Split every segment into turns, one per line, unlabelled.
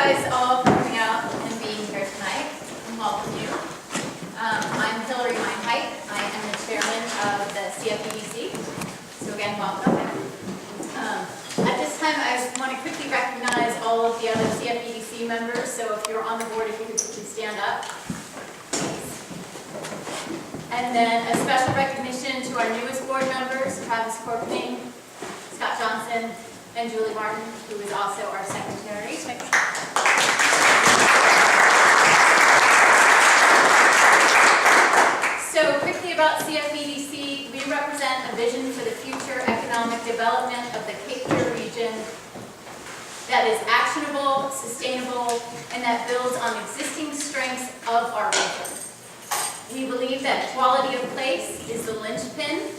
guys all for coming out and being here tonight, and welcome you. I'm Hillary Meinheit. I am the chairman of the CFEDC. So again, welcome. At this time, I want to quickly recognize all of the other CFEDC members. So if you're on the board, if you could please stand up. And then a special recognition to our newest board members, Travis Corkening, Scott Johnson, and Julie Martin, who is also our secretary. So quickly about CFEDC, we represent a vision for the future economic development of the Cape Fear region that is actionable, sustainable, and that builds on existing strengths of our region. We believe that quality of place is the linchpin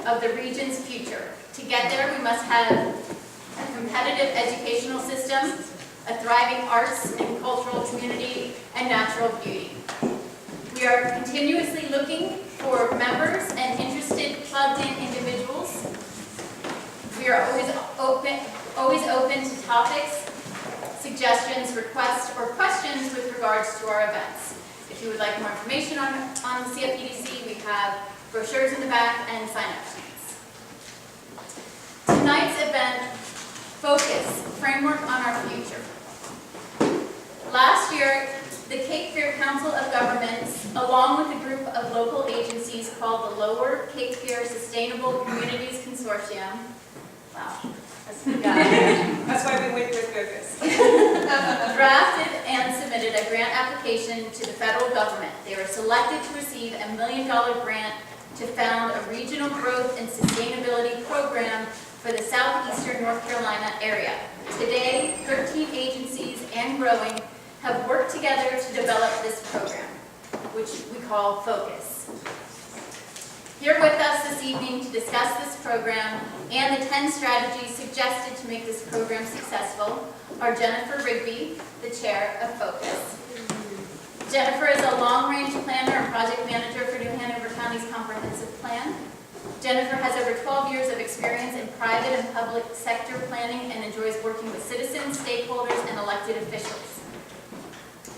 of the region's future. To get there, we must have a competitive educational system, a thriving arts and cultural community, and natural beauty. We are continuously looking for members and interested, plugged-in individuals. We are always open to topics, suggestions, requests, or questions with regards to our events. If you would like more information on the CFEDC, we have brochures in the back and sign-up sheets. Tonight's event, Focus, Framework on Our Future. Last year, the Cape Fear Council of Governments, along with a group of local agencies called the Lower Cape Fear Sustainable Communities Consortium, wow, that's the guy.
That's why we went with Focus.
Drafted and submitted a grant application to the federal government. They were selected to receive a $1 million grant to found a regional growth and sustainability program for the southeastern North Carolina area. Today, 13 agencies and growing have worked together to develop this program, which we call Focus. Here with us this evening to discuss this program and the 10 strategies suggested to make this program successful are Jennifer Rigby, the chair of Focus. Jennifer is a long-range planner and project manager for New Hanover County's comprehensive plan. Jennifer has over 12 years of experience in private and public sector planning and enjoys working with citizens, stakeholders, and elected officials.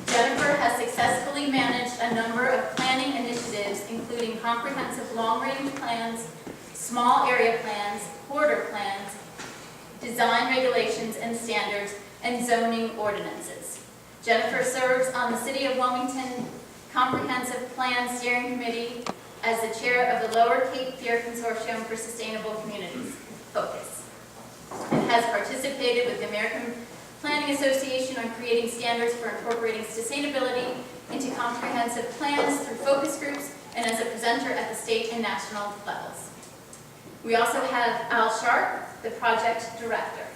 Jennifer has successfully managed a number of planning initiatives, including comprehensive long-range plans, small area plans, corridor plans, design regulations and standards, and zoning ordinances. Jennifer serves on the City of Wilmington Comprehensive Plan Steering Committee as the chair of the Lower Cape Fear Consortium for Sustainable Communities, Focus, and has participated with the American Planning Association on creating standards for incorporating sustainability into comprehensive plans through focus groups and as a presenter at the state and national levels. We also have Al Sharp, the project director.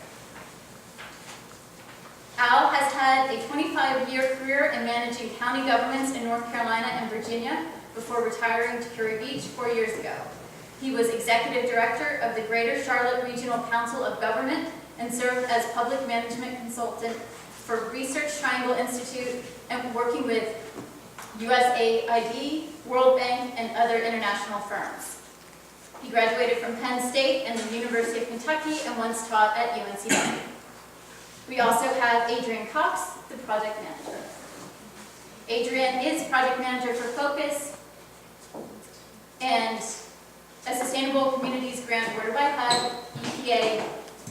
Al has had a 25-year career in managing county governments in North Carolina and Virginia before retiring to Curry Beach 4 years ago. He was executive director of the Greater Charlotte Regional Council of Government and served as public management consultant for Research Triangle Institute and working with USAID, World Bank, and other international firms. He graduated from Penn State and the University of Kentucky and once taught at UNCW. We also have Adrienne Cox, the project manager. Adrienne is project manager for Focus and a Sustainable Communities Grant awarded by HUD, EPA,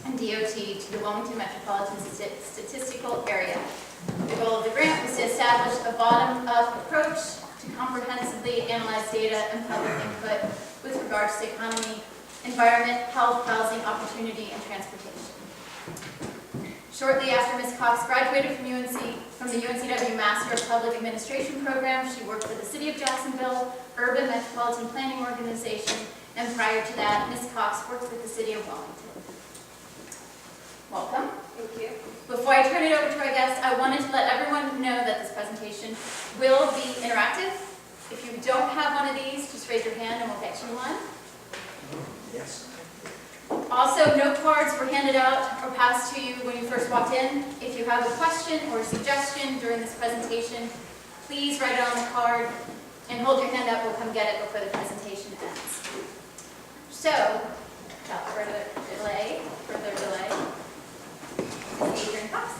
and DOT to the Wilmington Metropolitan Statistical Area. The goal of the grant was to establish a bottom-up approach to comprehensively analyze data and public input with regards to economy, environment, health, housing, opportunity, and transportation. Shortly after Ms. Cox graduated from the UNCW Master of Public Administration program, she worked for the City of Jacksonville, Urban Metropolitan Planning Organization, and prior to that, Ms. Cox worked with the City of Wilmington. Welcome.
Thank you.
Before I turn it over to our guest, I wanted to let everyone know that this presentation will be interactive. If you don't have one of these, just raise your hand and we'll get you one.
Yes.
Also, note cards were handed out or passed to you when you first walked in. If you have a question or a suggestion during this presentation, please write it on the card and hold your hand up. We'll come get it before the presentation ends. So, without further delay, Adrienne Cox.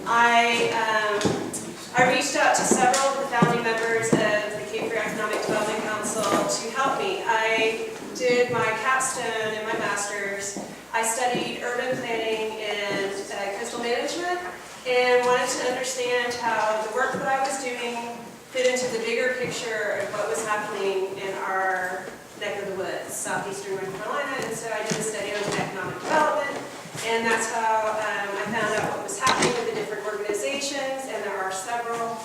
I reached out to several of the founding members of the Cape Fear Economic Development Council to help me. I did my capstone and my master's. I studied urban planning and coastal management and wanted to understand how the work that I was doing fit into the bigger picture of what was happening in our neck of the woods, southeastern North Carolina. And so I did a study on economic development, and that's how I found out what was happening with the different organizations, and there are several.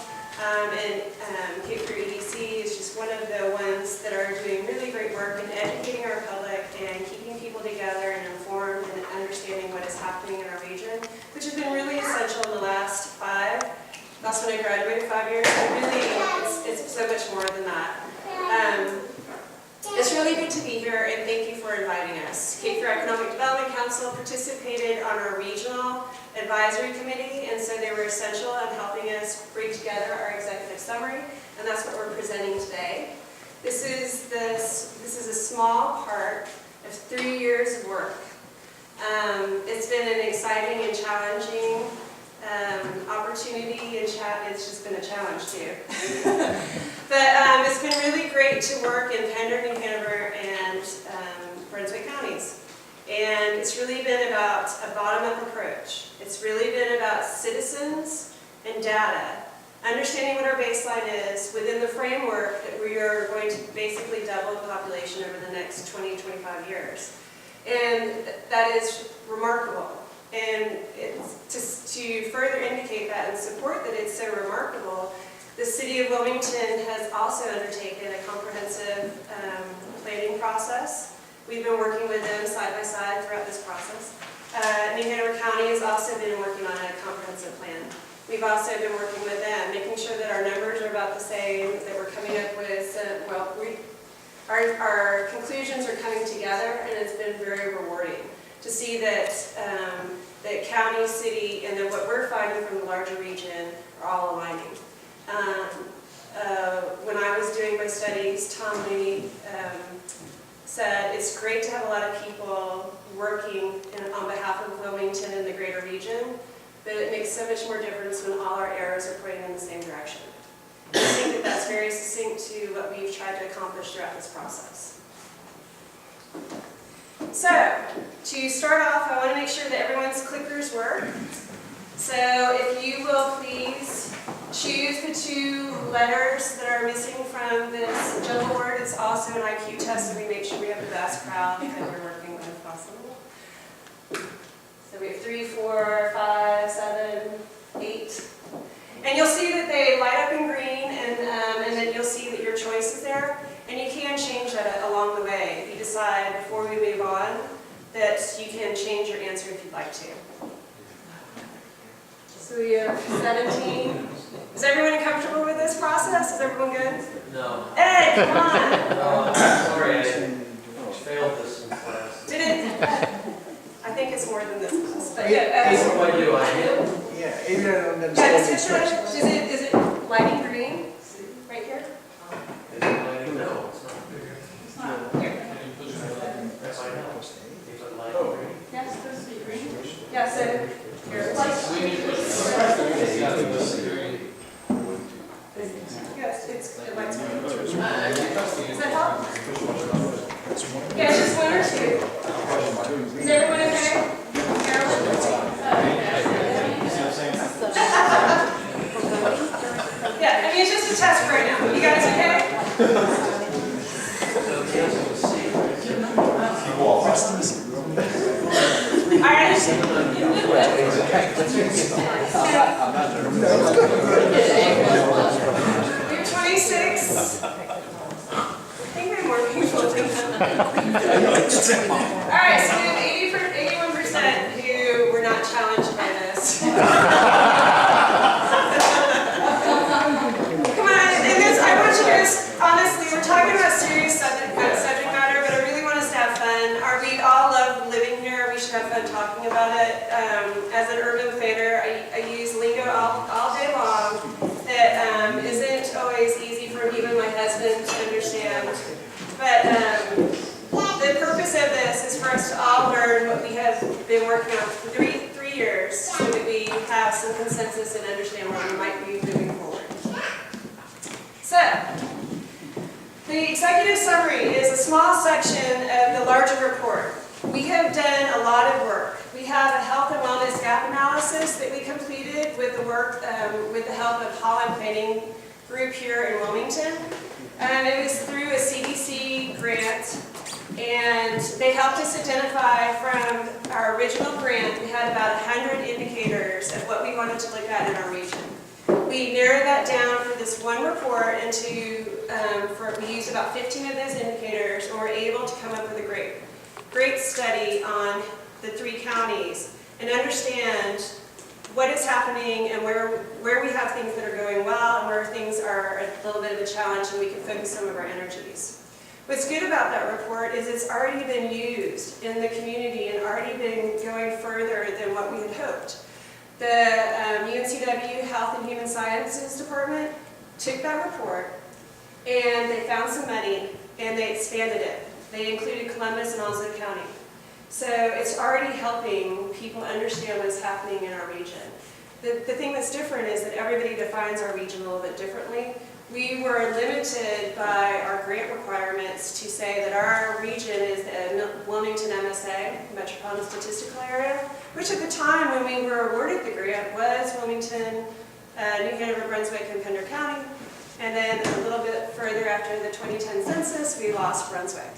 Cape Fear EDC is just one of the ones that are doing really great work in educating our public and keeping people together and informed and understanding what is happening in our region, which has been really essential in the last 5. That's when I graduated 5 years. But really, it's so much more than that. It's really good to be here, and thank you for inviting us. Cape Fear Economic Development Council participated on our regional advisory committee, and so they were essential in helping us bring together our executive summary, and that's what we're presenting today. This is a small part of 3 years of work. It's been an exciting and challenging opportunity, and it's just been a challenge too. But it's been really great to work in Pender, New Hanover, and Brunswick counties. And it's really been about a bottom-up approach. It's really been about citizens and data, understanding what our baseline is within the framework that we are going to basically double the population over the next 20, 25 years. And that is remarkable. And to further indicate that and support that it's so remarkable, the City of Wilmington has also undertaken a comprehensive planning process. We've been working with them side by side throughout this process. New Hanover County has also been working on a comprehensive plan. We've also been working with them, making sure that our numbers are about the same, that we're coming up with, our conclusions are coming together, and it's been very rewarding to see that that county, city, and then what we're finding from the larger region are all aligning. When I was doing my studies, Tom Mooney said it's great to have a lot of people working on behalf of Wilmington and the greater region, but it makes so much more difference when all our arrows are pointing in the same direction. I think that that's very succinct to what we've tried to accomplish throughout this process. So, to start off, I want to make sure that everyone's clickers work. So, if you will please choose the 2 letters that are missing from this jumble word. It's also an IQ test, so we make sure we have the best crowd that we're working with possible. So we have 3, 4, 5, 7, 8. And you'll see that they light up in green, and then you'll see that your choice is there. And you can change that along the way. If you decide before we move on that you can change your answer if you'd like to. So we have 17. Is everyone comfortable with this process? Is everyone good?
No.
Ed, come on.
No, I'm sorry, I failed this in class.
Did it? I think it's more than this class. But yeah,
Hey, what do I do? I hit?
Yeah, Adrienne
yeah,
understands
just
instructions.
is it lighting green? Right here?
Is it lighting? No, it's not.
It's not here.
That's why I know. Is it lighting
Oh.
green?
Yeah, it's supposed to be green.
Yeah, so here. Yes, it lights green. Does that help? Yeah, it's just 1 or 2. Is everyone okay? Yeah, I mean, it's just a test right now. You guys okay? All right. You're 26. I think we have more people than that. All right, so we have 81% who were not challenged by this. Come on, and this, I want you to just, honestly, we're talking about serious subject matter, but I really want us to have fun. We all love living here. We should have fun talking about it. As an urban planner, I use lingo all day long that isn't always easy for even my husband to understand. But the purpose of this is for us to all learn what we have been working on for three years, so that we have have some consensus and understand where we might be moving forward. So, the executive summary is a small section of the larger report. We have done a lot of work. We have a health and wellness gap analysis that we completed with the work, with the help of Holland Planning Group here in Wilmington. It was through a CDC grant, and they helped us identify from our original grant, we had about 100 indicators of what we wanted to look at in our region. We narrowed that down for this one report into, we used about 15 of those indicators, and were able to come up with a great study on the 3 counties and understand what is happening and where we have things that are going well and where things are a little bit of a challenge and we can focus some of our energies. What's good about that report is it's already been used in the community and already been going further than what we had hoped. The UNCW Health and Human Sciences Department took that report and they found some money and they expanded it. They included Columbus and Onslow County. So it's already helping people understand what's happening in our region. The thing that's different is that everybody defines our region a little bit differently. We were limited by our grant requirements to say that our region is the Wilmington MSA, Metropolitan Statistical Area, which at the time when we were awarded the grant was Wilmington, New Hanover, Brunswick, and Pender County. And then a little bit further after the 2010 census, we lost Brunswick.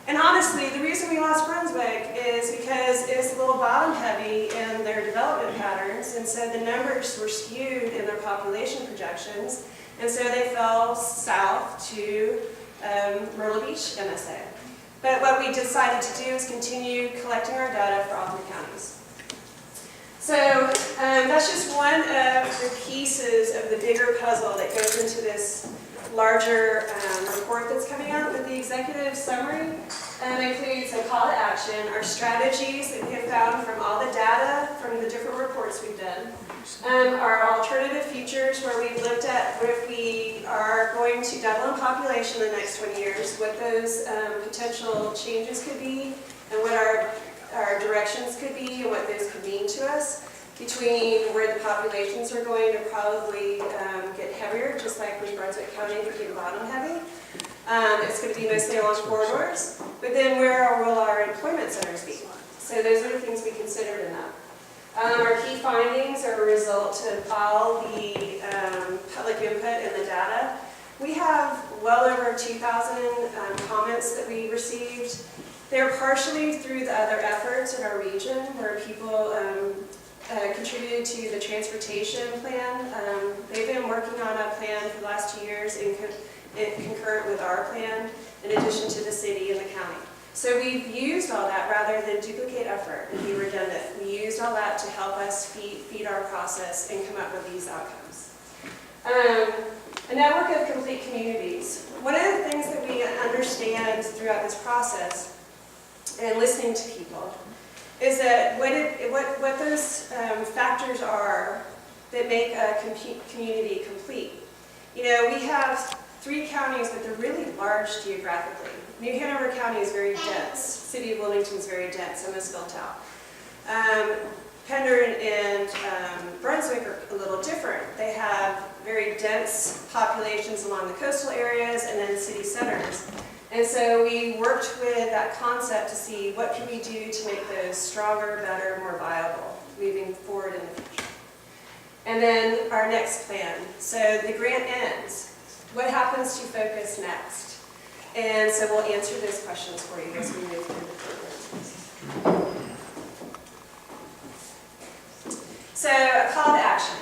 And honestly, the reason we lost Brunswick is because it was a little bottom heavy in their development patterns, and so the numbers were skewed in their population projections, and so they fell south to Myrtle Beach MSA. But what we decided to do is continue collecting our data for all 3 counties. So that's just one of the pieces of the bigger puzzle that goes into this larger report that's coming out. But the executive summary includes a call to action, our strategies that we have found from all the data from the different reports we've done, our alternative futures where we've looked at what if we are going to double in population in the next 20 years, what those potential changes could be, and what our directions could be, and what those could mean to us. Between where the populations are going to probably get heavier, just like when Brunswick County became bottom heavy. It's going to be mostly along corridors, but then where will our employment centers be? So those are the things we considered in that. Our key findings are a result of all the public input and the data. We have well over 2,000 comments that we received. They're partially through the other efforts in our region where people contributed to the transportation plan. They've been working on a plan for the last 2 years in concurrent with our plan, in addition to the city and the county. So we've used all that rather than duplicate effort and be redundant. We used all that to help us feed our process and come up with these outcomes. A network of complete communities. One of the things that we understand throughout this process and listening to people is that what those factors are that make a community complete. You know, we have 3 counties, but they're really large geographically. New Hanover County is very dense. City of Wilmington is very dense, almost built out. Pender and Brunswick are a little different. They have very dense populations along the coastal areas and then city centers. And so we worked with that concept to see what can we do to make those stronger, better, more viable moving forward in the future. And then our next plan. So the grant ends. What happens to focus next? And so we'll answer those questions for you as we move through the program. So a call to action.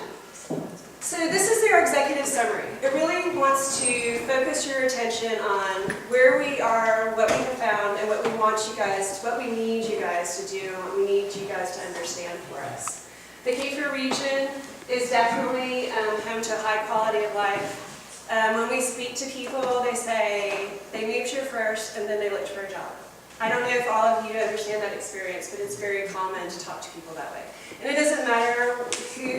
So this is their executive summary. It really wants to focus your attention on where we are, what we have found, and what we want you guys, what we need you guys to do, and what we need you guys to understand for us. The CFEDC region is definitely home to a high quality of life. When we speak to people, they say they moved here first and then they looked for a job. I don't know if all of you understand that experience, but it's very common to talk to people that way. And it doesn't matter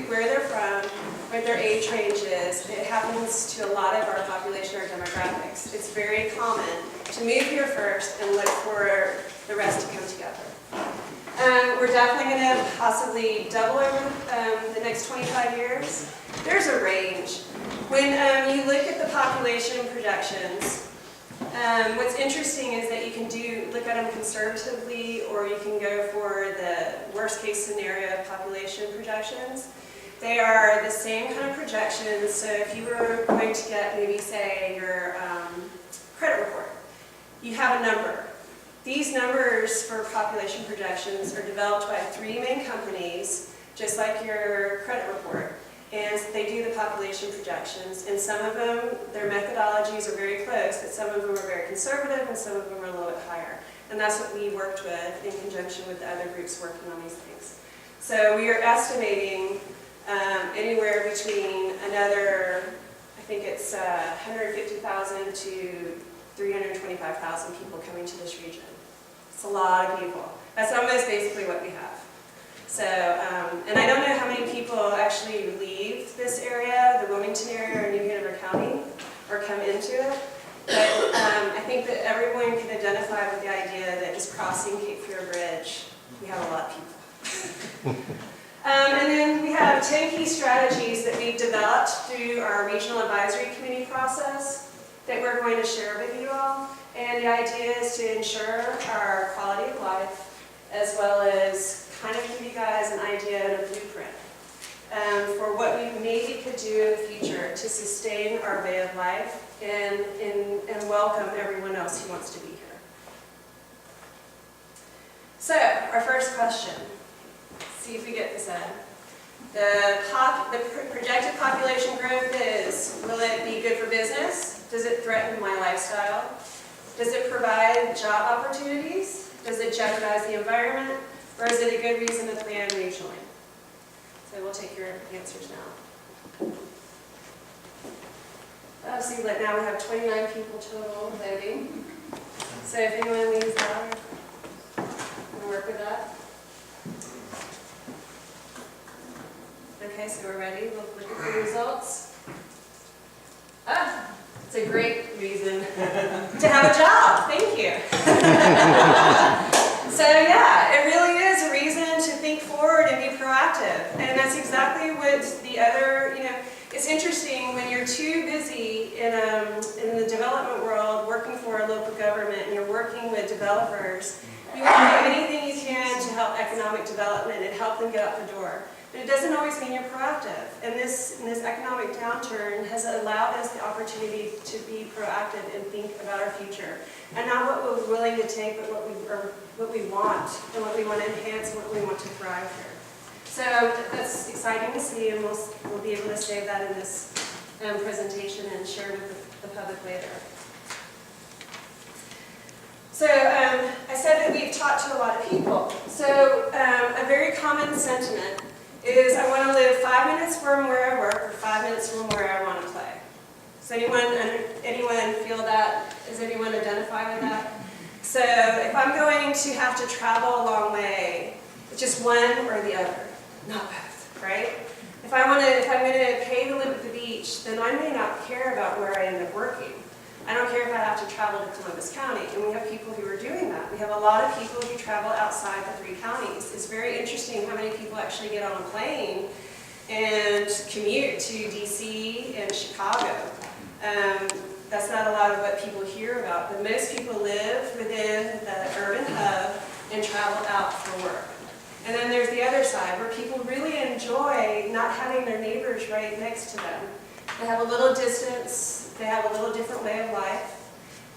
where they're from, what their age range is. It happens to a lot of our population or demographics. It's very common to move here first and look for the rest to come together. We're definitely going to possibly double over the next 25 years. There's a range. When you look at the population projections, what's interesting is that you can look at them conservatively, or you can go for the worst case scenario of population projections. They are the same kind of projections. So if you were going to get maybe say your credit report, you have a number. These numbers for population projections are developed by 3 main companies, just like your credit report. And they do the population projections, and some of them, their methodologies are very close, but some of them are very conservative and some of them are a little bit higher. And that's what we worked with in conjunction with the other groups working on these things. So we are estimating anywhere between another, I think it's 150,000 to 325,000 people coming to this region. It's a lot of people. That's almost basically what we have. So, and I don't know how many people actually leave this area, the Wilmington area or New Hanover County, or come into it. But I think that everyone can identify with the idea that just crossing Cape Fear Bridge, we have a lot of people. And then we have 10 key strategies that we've developed through our regional advisory committee process that we're going to share with you all. And the idea is to ensure our quality of life, as well as kind of give you guys an idea and a blueprint for what we maybe could do in the future to sustain our way of life and welcome everyone else who wants to be here. So, our first question. See if we get this in. The projected population growth is, will it be good for business? Does it threaten my lifestyle? Does it provide job opportunities? Does it jeopardize the environment? Or is it a good reason to plan regionally? So we'll take your answers now. Oh, see, like now we have 29 people total voting. So if anyone leaves out, we'll work with that. Okay, so we're ready. We'll look at the results. Ah, it's a great reason to have a job. Thank you. So yeah, it really is a reason to think forward and be proactive. And that's exactly what the other, it's interesting when you're too busy in the development world working for a local government and you're working with developers, you want to do anything you can to help economic development and help them get out the door. But it doesn't always mean you're proactive. And this economic downturn has allowed us the opportunity to be proactive and think about our future. And not what we're willing to take, but what we want, and what we want to enhance, and what we want to thrive here. So that's exciting to see, and we'll be able to save that in this presentation and share with the public later. So I said that we've talked to a lot of people. So a very common sentiment is I want to live 5 minutes from where I work or 5 minutes from where I want to play. Does anyone feel that? Does anyone identify with that? So if I'm going to have to travel a long way, it's just one or the other, not both, right? If I'm going to pay to live at the beach, then I may not care about where I end up working. I don't care if I have to travel to Columbus County, and we have people who are doing that. We have a lot of people who travel outside the 3 counties. It's very interesting how many people actually get on a plane and commute to DC and Chicago. That's not a lot of what people hear about, but most people live within the urban hub and travel out for work. And then there's the other side, where people really enjoy not having their neighbors right next to them. They have a little distance, they have a little different way of life,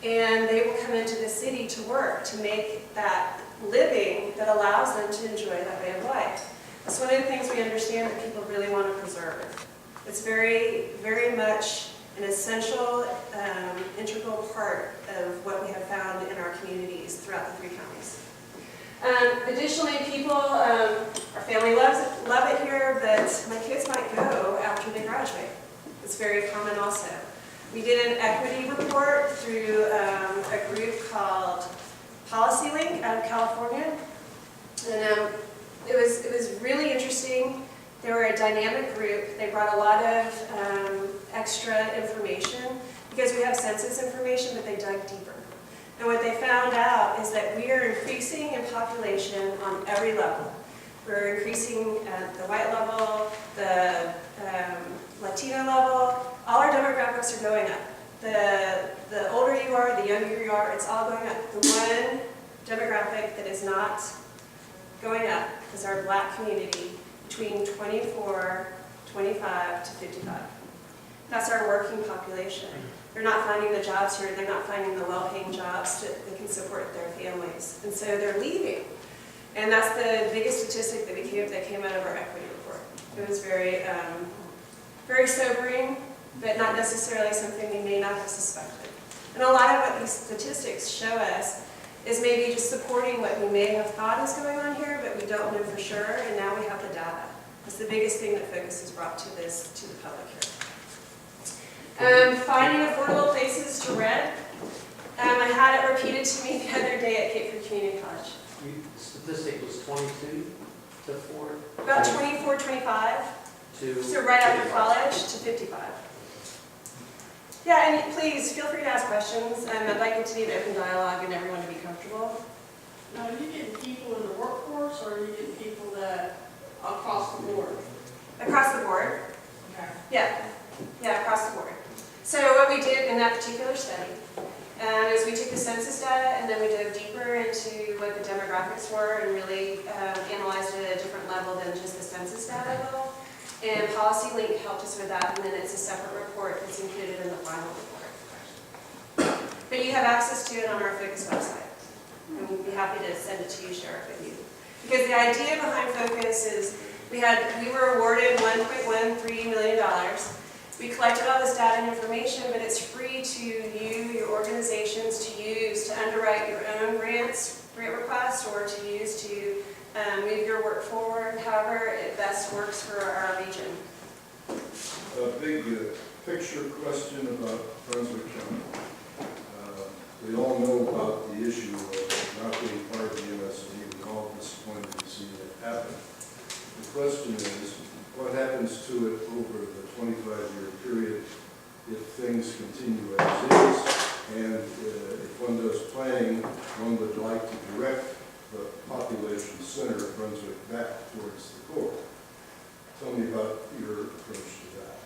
and they will come into the city to work, to make that living that allows them to enjoy that way of life. That's one of the things we understand that people really want to preserve. It's very, very much an essential, integral part of what we have found in our communities throughout the 3 counties. Additionally, people, our family love it here, but my kids might go after they graduate. It's very common also. We did an equity report through a group called Policy Link out of California, and it was really interesting. They were a dynamic group. They brought a lot of extra information because we have census information, but they dug deeper. And what they found out is that we are increasing in population on every level. We're increasing at the white level, the Latino level. All our demographics are going up. The older you are, the younger you are, it's all going up. The one demographic that is not going up is our Black community between 24, 25 to 55. That's our working population. They're not finding the jobs here. They're not finding the well-paying jobs that can support their families. And so they're leaving. And that's the biggest statistic that came out of our equity report. It was very, very sobering, but not necessarily something we may not have suspected. And a lot of what these statistics show us is maybe just supporting what we may have thought is going on here, but we don't know for sure, and now we have the data. That's the biggest thing that Focus has brought to the public here. Finding affordable places to rent. I had it repeated to me the other day at Cape Fear Community College.
The statistic was 22 to 4?
About 24, 25. So right after college to 55. Yeah, and please feel free to ask questions. I'd like it to be an open dialogue and everyone to be comfortable.
Now, are you getting people in the workforce, or are you getting people that across the board?
Across the board.
Okay.
Yeah, across the board. So what we did in that particular study is we took the census data and then we dove deeper into what the demographics were and really analyzed it at a different level than just the census data level. And Policy Link helped us with that, and then it's a separate report that's included in the final report. But you have access to it on our Focus website. And we'd be happy to send it to you, share it with you. Because the idea behind Focus is we were awarded $1.13 million. We collected all this data and information, but it's free to you, your organizations, to use to underwrite your own grant requests or to use to move your work forward, however it best works for our region.
A big picture question about Brunswick County. We all know about the issue of not being part of the MSD. We're all disappointed to see that happen. The question is, what happens to it over the 25-year period if things continue as is? And if one does planning, one would like to direct the population center of Brunswick back towards the core. Tell me about your approach to that.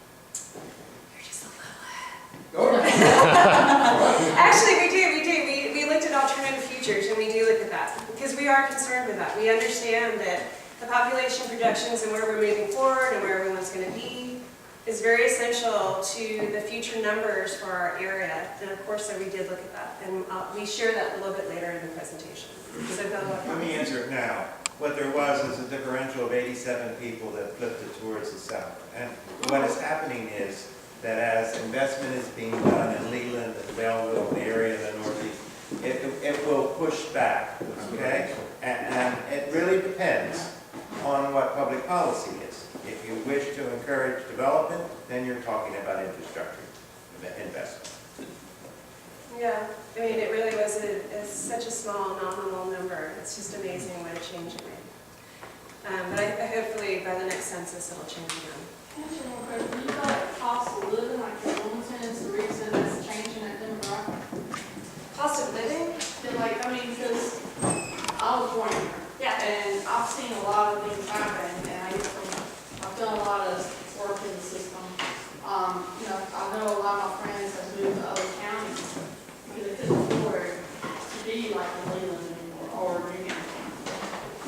You're just a little ahead.
All right.
Actually, we do. We looked at alternative futures, and we do look at that because we are concerned with that. We understand that the population projections and where we're moving forward and where everyone's going to be is very essential to the future numbers for our area. And of course, so we did look at that, and we share that a little bit later in the presentation.
Let me answer it now. What there was a differential of 87 people that flipped it towards the south. And what is happening is that as investment is being done in Leland and Belleville, the area in the northeast, it will push back, okay? And it really depends on what public policy is. If you wish to encourage development, then you're talking about infrastructure investment.
Yeah, I mean, it really was such a small nominal number. It's just amazing what a change it made. But hopefully by the next census it'll change again.
Can I ask you one question? Do you feel like cost of living, like in Wilmington, is the reason that's changing that demographic?
Cost of living?
Because I was born here.
Yeah.
And I've seen a lot of things happen, and I've done a lot of work in the system. I know a lot of my friends have moved to other counties because they couldn't afford to be like in Leland anymore or Rigby.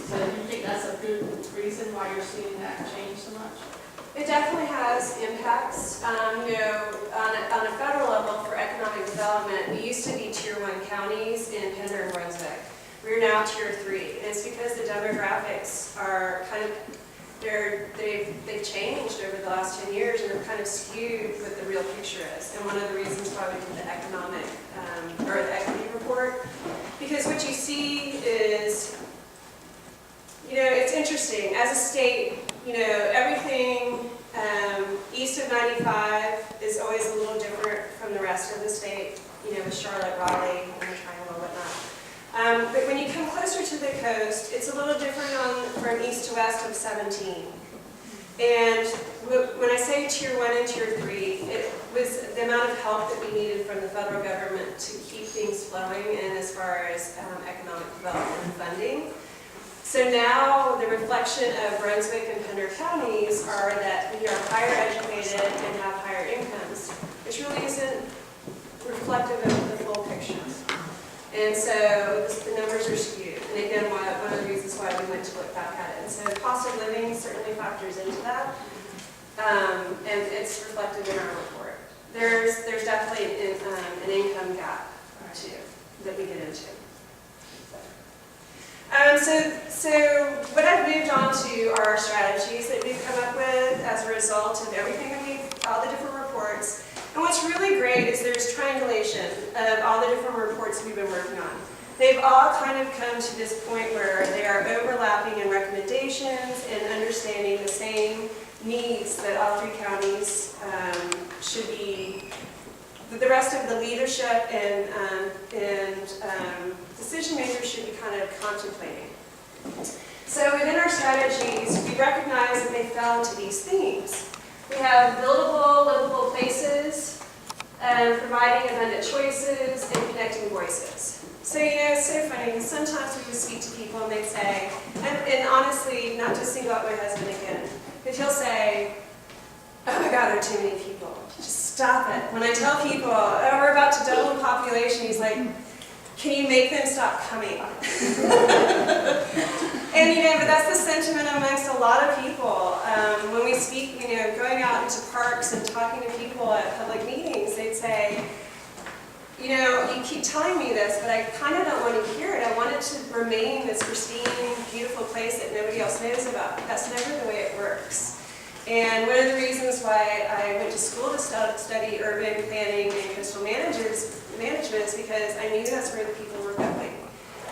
So do you think that's a good reason why you're seeing that change so much?
It definitely has impacts. On a federal level for economic development, we used to be Tier 1 counties in Pender and Brunswick. We're now Tier 3. And it's because the demographics are they've changed over the last 10 years and have kind of skewed what the real picture is. And one of the reasons why we did the economic, or the equity report, because what you see is, it's interesting. As a state, everything east of 95 is always a little different from the rest of the state, with Charlotte, Raleigh, and the Triangle and whatnot. But when you come closer to the coast, it's a little different from east to west of 17. And when I say Tier 1 and Tier 3, the amount amount of help that we needed from the federal government to keep things flowing and as far as economic development and funding. So now the reflection of Brunswick and Pender counties are that we are higher educated and have higher incomes, which really isn't reflective of the full picture. And so the numbers are skewed. And again, one of the reasons why we went to look back at it. And so cost of living certainly factors into that. And it's reflected in our report. There's definitely an income gap too that we get into. So what I've moved on to are our strategies that we've come up with as a result of everything that all the different reports. And what's really great is there's triangulation of all the different reports we've been working on. They've all kind of come to this point where they are overlapping in recommendations and understanding the same needs that all three counties should be, that the rest of the leadership and decision makers should be kind of contemplating. So within our strategies, we recognize that they fell into these themes. We have buildable, livable places, providing abundant choices, and connecting voices. So, it's so funny, because sometimes we just speak to people and they say, and honestly, not to single out my husband again, but he'll say, oh my God, there are too many people. Just stop it. When I tell people, oh, we're about to double the population, he's like, can you make them stop coming? And but that's the sentiment amongst a lot of people. When we speak, going out into parks and talking to people at public meetings, they'd say, you keep telling me this, but I kind of don't want to hear it. I want it to remain this pristine, beautiful place that nobody else knows about. That's never the way it works. And one of the reasons why I went to school to study urban planning and coastal management is because I knew that's where the people were going.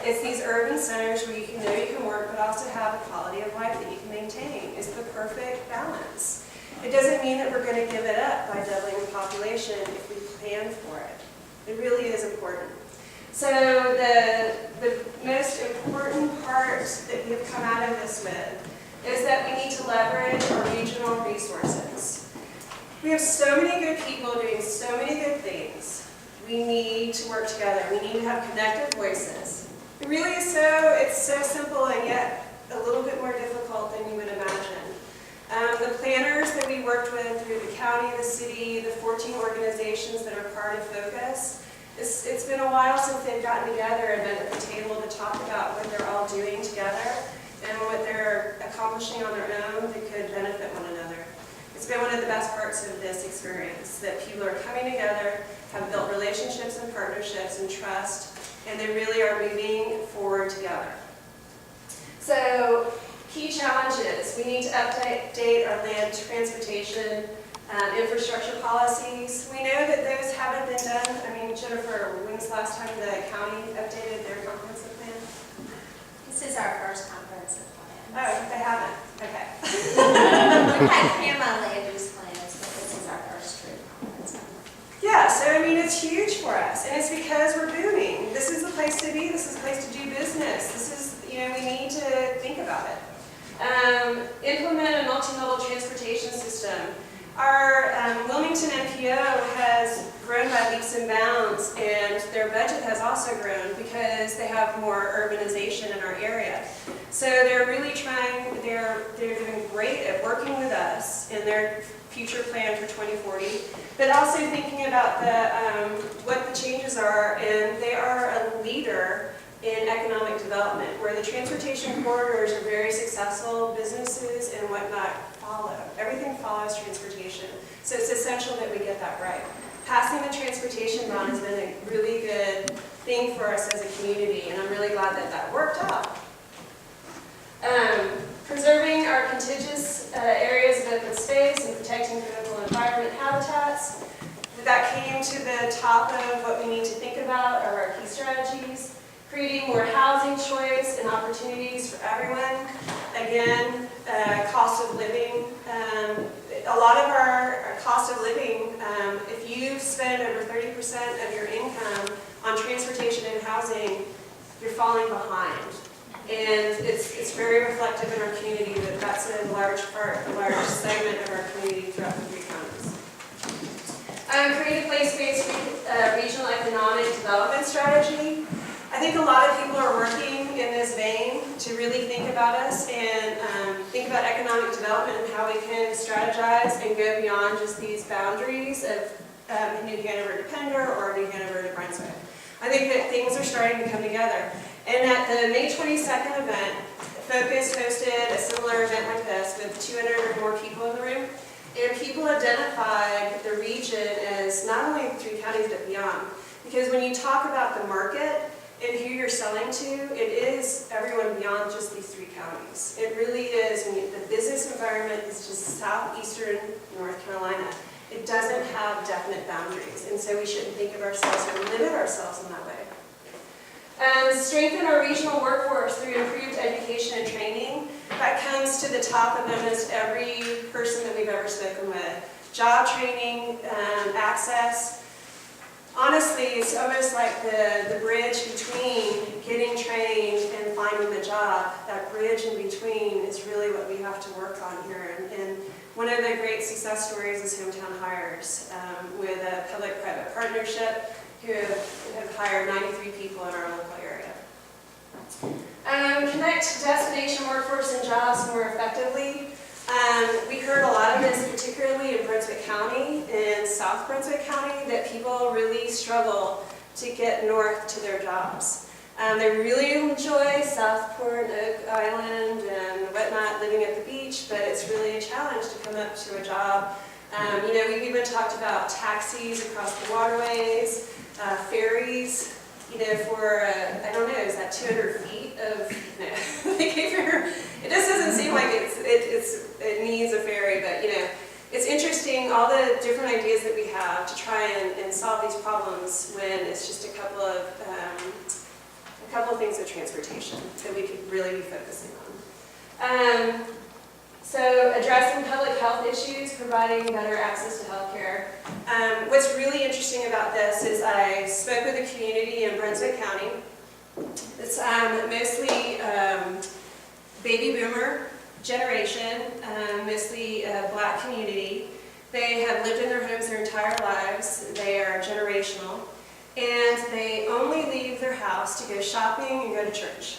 It's these urban centers where you can work, but also have a quality of life that you can maintain. It's the perfect balance. It doesn't mean that we're going to give it up by doubling the population if we plan for it. It really is important. So the most important part that we've come out of this with is that we need to leverage our regional resources. We have so many good people doing so many good things. We need to work together. We need to have connected voices. It really is it's so simple and yet a little bit more difficult than you would imagine. The planners that we worked with through the county, the city, the 14 organizations that are part of Focus, it's been a while since they've gotten together and met at the table to talk about what they're all doing together and what they're accomplishing on their own that could benefit one another. It's been one of the best parts of this experience, that people are coming together, have built relationships and partnerships and trust, and they really are moving forward together. So, key challenges. We need to update our land transportation infrastructure policies. We know that those haven't been done. Jennifer, when's the last time the county updated their comprehensive plan?
This is our first comprehensive plan.
Oh, they haven't. Okay.
We've had PAMA land use plans, but this is our first true comprehensive.
Yeah, so it's huge for us, and it's because we're booming. This is the place to be. This is the place to do business. This is, we need to think about it. Implement a multimodal transportation system. Our Wilmington NPO has grown by leaps and bounds, and their budget has also grown because they have more urbanization in our area. So they're really trying, they're doing great at working with us in their future plan for 2040, but also thinking about what the changes are, and they are a leader in economic development, where the transportation corridors are very successful, businesses and whatnot follow. Everything follows transportation. So it's essential that we get that right. Passing the transportation bond has been a really good thing for us as a community, and I'm really glad that that worked out. Preserving our contiguous areas of open space and protecting critical environment habitats. That came to the top of what we need to think about are our key strategies. Creating more housing choice and opportunities for everyone. Again, cost of living. A lot of our cost of living, if you spend over 30% of your income on transportation and housing, you're falling behind. And it's very reflective in our community that that's a large part, a large segment of our community throughout the three counties. Create a place-based regional economic development strategy. I think a lot of people are working in this vein to really think about us and think about economic development and how we can strategize and go beyond just these boundaries of New Hanover to Pender or New Hanover to Brunswick. I think that things are starting to come together. And at the May 22nd event, Focus hosted a similar event like this with 200 or more people in the room. And people identified the region as not only the 3 counties but beyond. Because when you talk about the market and who you're selling to, it is everyone beyond just these 3 counties. It really is, the business environment is just southeastern North Carolina. It doesn't have definite boundaries, and so we shouldn't think of ourselves or limit ourselves in that way. Strengthen our regional workforce through improved education and training. That comes to the top of almost every person that we've ever spoken with. Job training, access. Honestly, it's almost like the bridge between getting trained and finding the job. That bridge in between is really what we have to work on here. And one of the great success stories is Hometown Hires, with a public-private partnership who have hired 93 people in our local area. Connect destination workforce and jobs more effectively. We heard a lot of this, particularly in Brunswick County and South Brunswick County, that people really struggle to get north to their jobs. They really enjoy Southport, Oak Island, and whatnot, living at the beach, but it's really a challenge to come up to a job. We've even talked about taxis across the waterways, ferries, for, I don't know, is that 200 feet of, it just doesn't seem like it needs a ferry, but, it's interesting, all the different ideas that we have to try and solve these problems when it's just a couple of things with transportation that we could really be focusing on. So addressing public health issues, providing better access to health care. What's really interesting about this is I spoke with a community in Brunswick County. It's mostly baby boomer generation, mostly a Black community. They have lived in their homes their entire lives. They are generational. And they only leave their house to go shopping and go to church.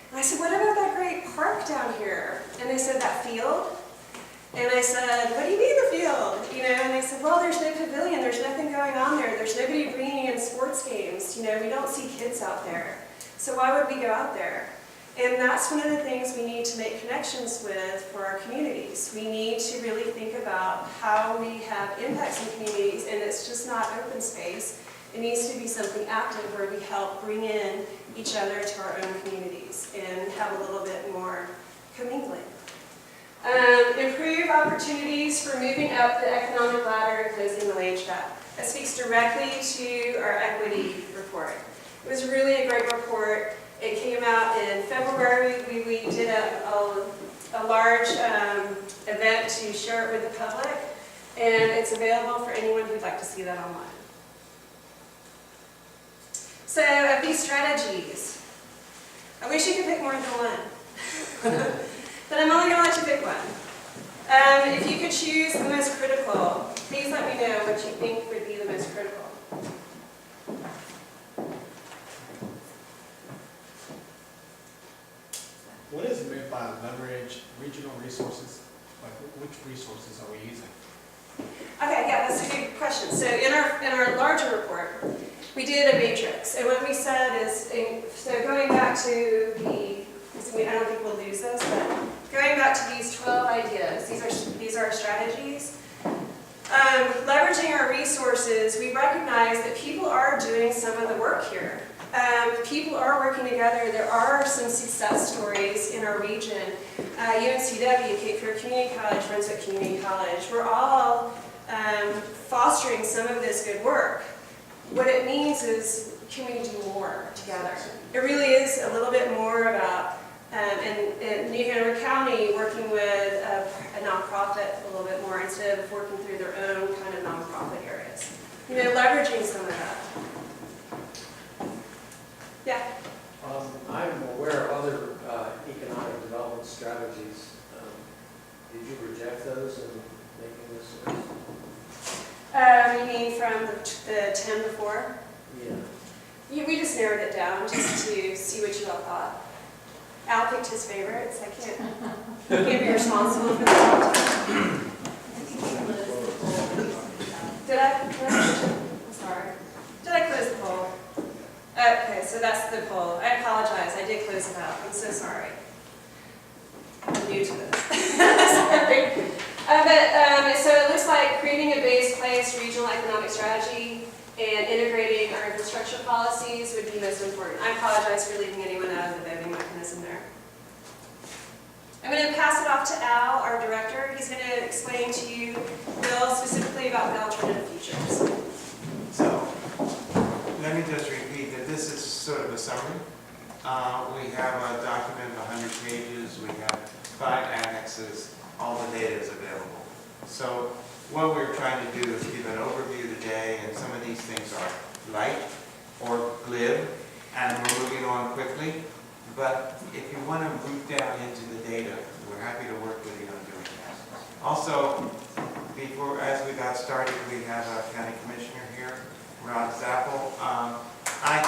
And I said, what about that great park down here? And they said, that field? And I said, what do you mean the field? And they said, well, there's no pavilion, there's nothing going on there, there's nobody bringing in sports games, we don't see kids out there. So why would we go out there? And that's one of the things we need to make connections with for our communities. We need to really think about how we have impacts in communities, and it's just not open space. It needs to be something active where we help bring in each other to our own communities and have a little bit more commingling. Improve opportunities for moving up the economic ladder and closing the wage gap. That speaks directly to our equity report. It was really a great report. It came out in February. We did a large event to share it with the public, and it's available for anyone who'd like to see that online. So, of these strategies, I wish you could pick more than one, but I'm only going to let you pick one. If you could choose the most critical, please let me know what you think would be the most critical.
What is meant by leverage regional resources? Like, which resources are we using?
Okay, yeah, that's a good question. So in our larger report, we did a matrix, and what we said is, so going back to I don't think we'll lose this, but going back to these 12 ideas, these are our strategies. Leveraging our resources, we recognize that people are doing some of the work here. People are working together. There are some success stories in our region. UNCW, Cape Fear Community College, Brunswick Community College, we're all fostering some of this good work. What it means is, can we do more together? It really is a little bit more about, in New Hanover County, working with a nonprofit a little bit more instead of working through their own kind of nonprofit areas. Leveraging some of that. Yeah?
I'm aware of other economic development strategies. Did you reject those in making this list?
You mean from the 10 before?
Yeah.
We just narrowed it down just to see what you all thought. Al picked his favorites. I can't be responsible for that. Did I? I'm sorry. Did I close the poll? Okay, so that's the poll. I apologize. I did close it out. I'm so sorry. I'm new to this. Sorry. So it looks like creating a base-placed regional economic strategy and integrating our infrastructure policies would be most important. I apologize for leaving anyone out of the voting mechanism there. I'm going to pass it off to Al, our director. He's going to explain to you, Bill, specifically about the alternative futures.
So, let me just repeat that this is sort of a summary. We have a document of 100 pages, we have 5 annexes, all the data is available. So, what we're trying to do is give an overview today, and some of these things are light or glib, and we're moving on quickly. But if you want to root down into the data, we're happy to work with you on doing that. Also, as we got started, we have a county commissioner here, Rod Zappel. I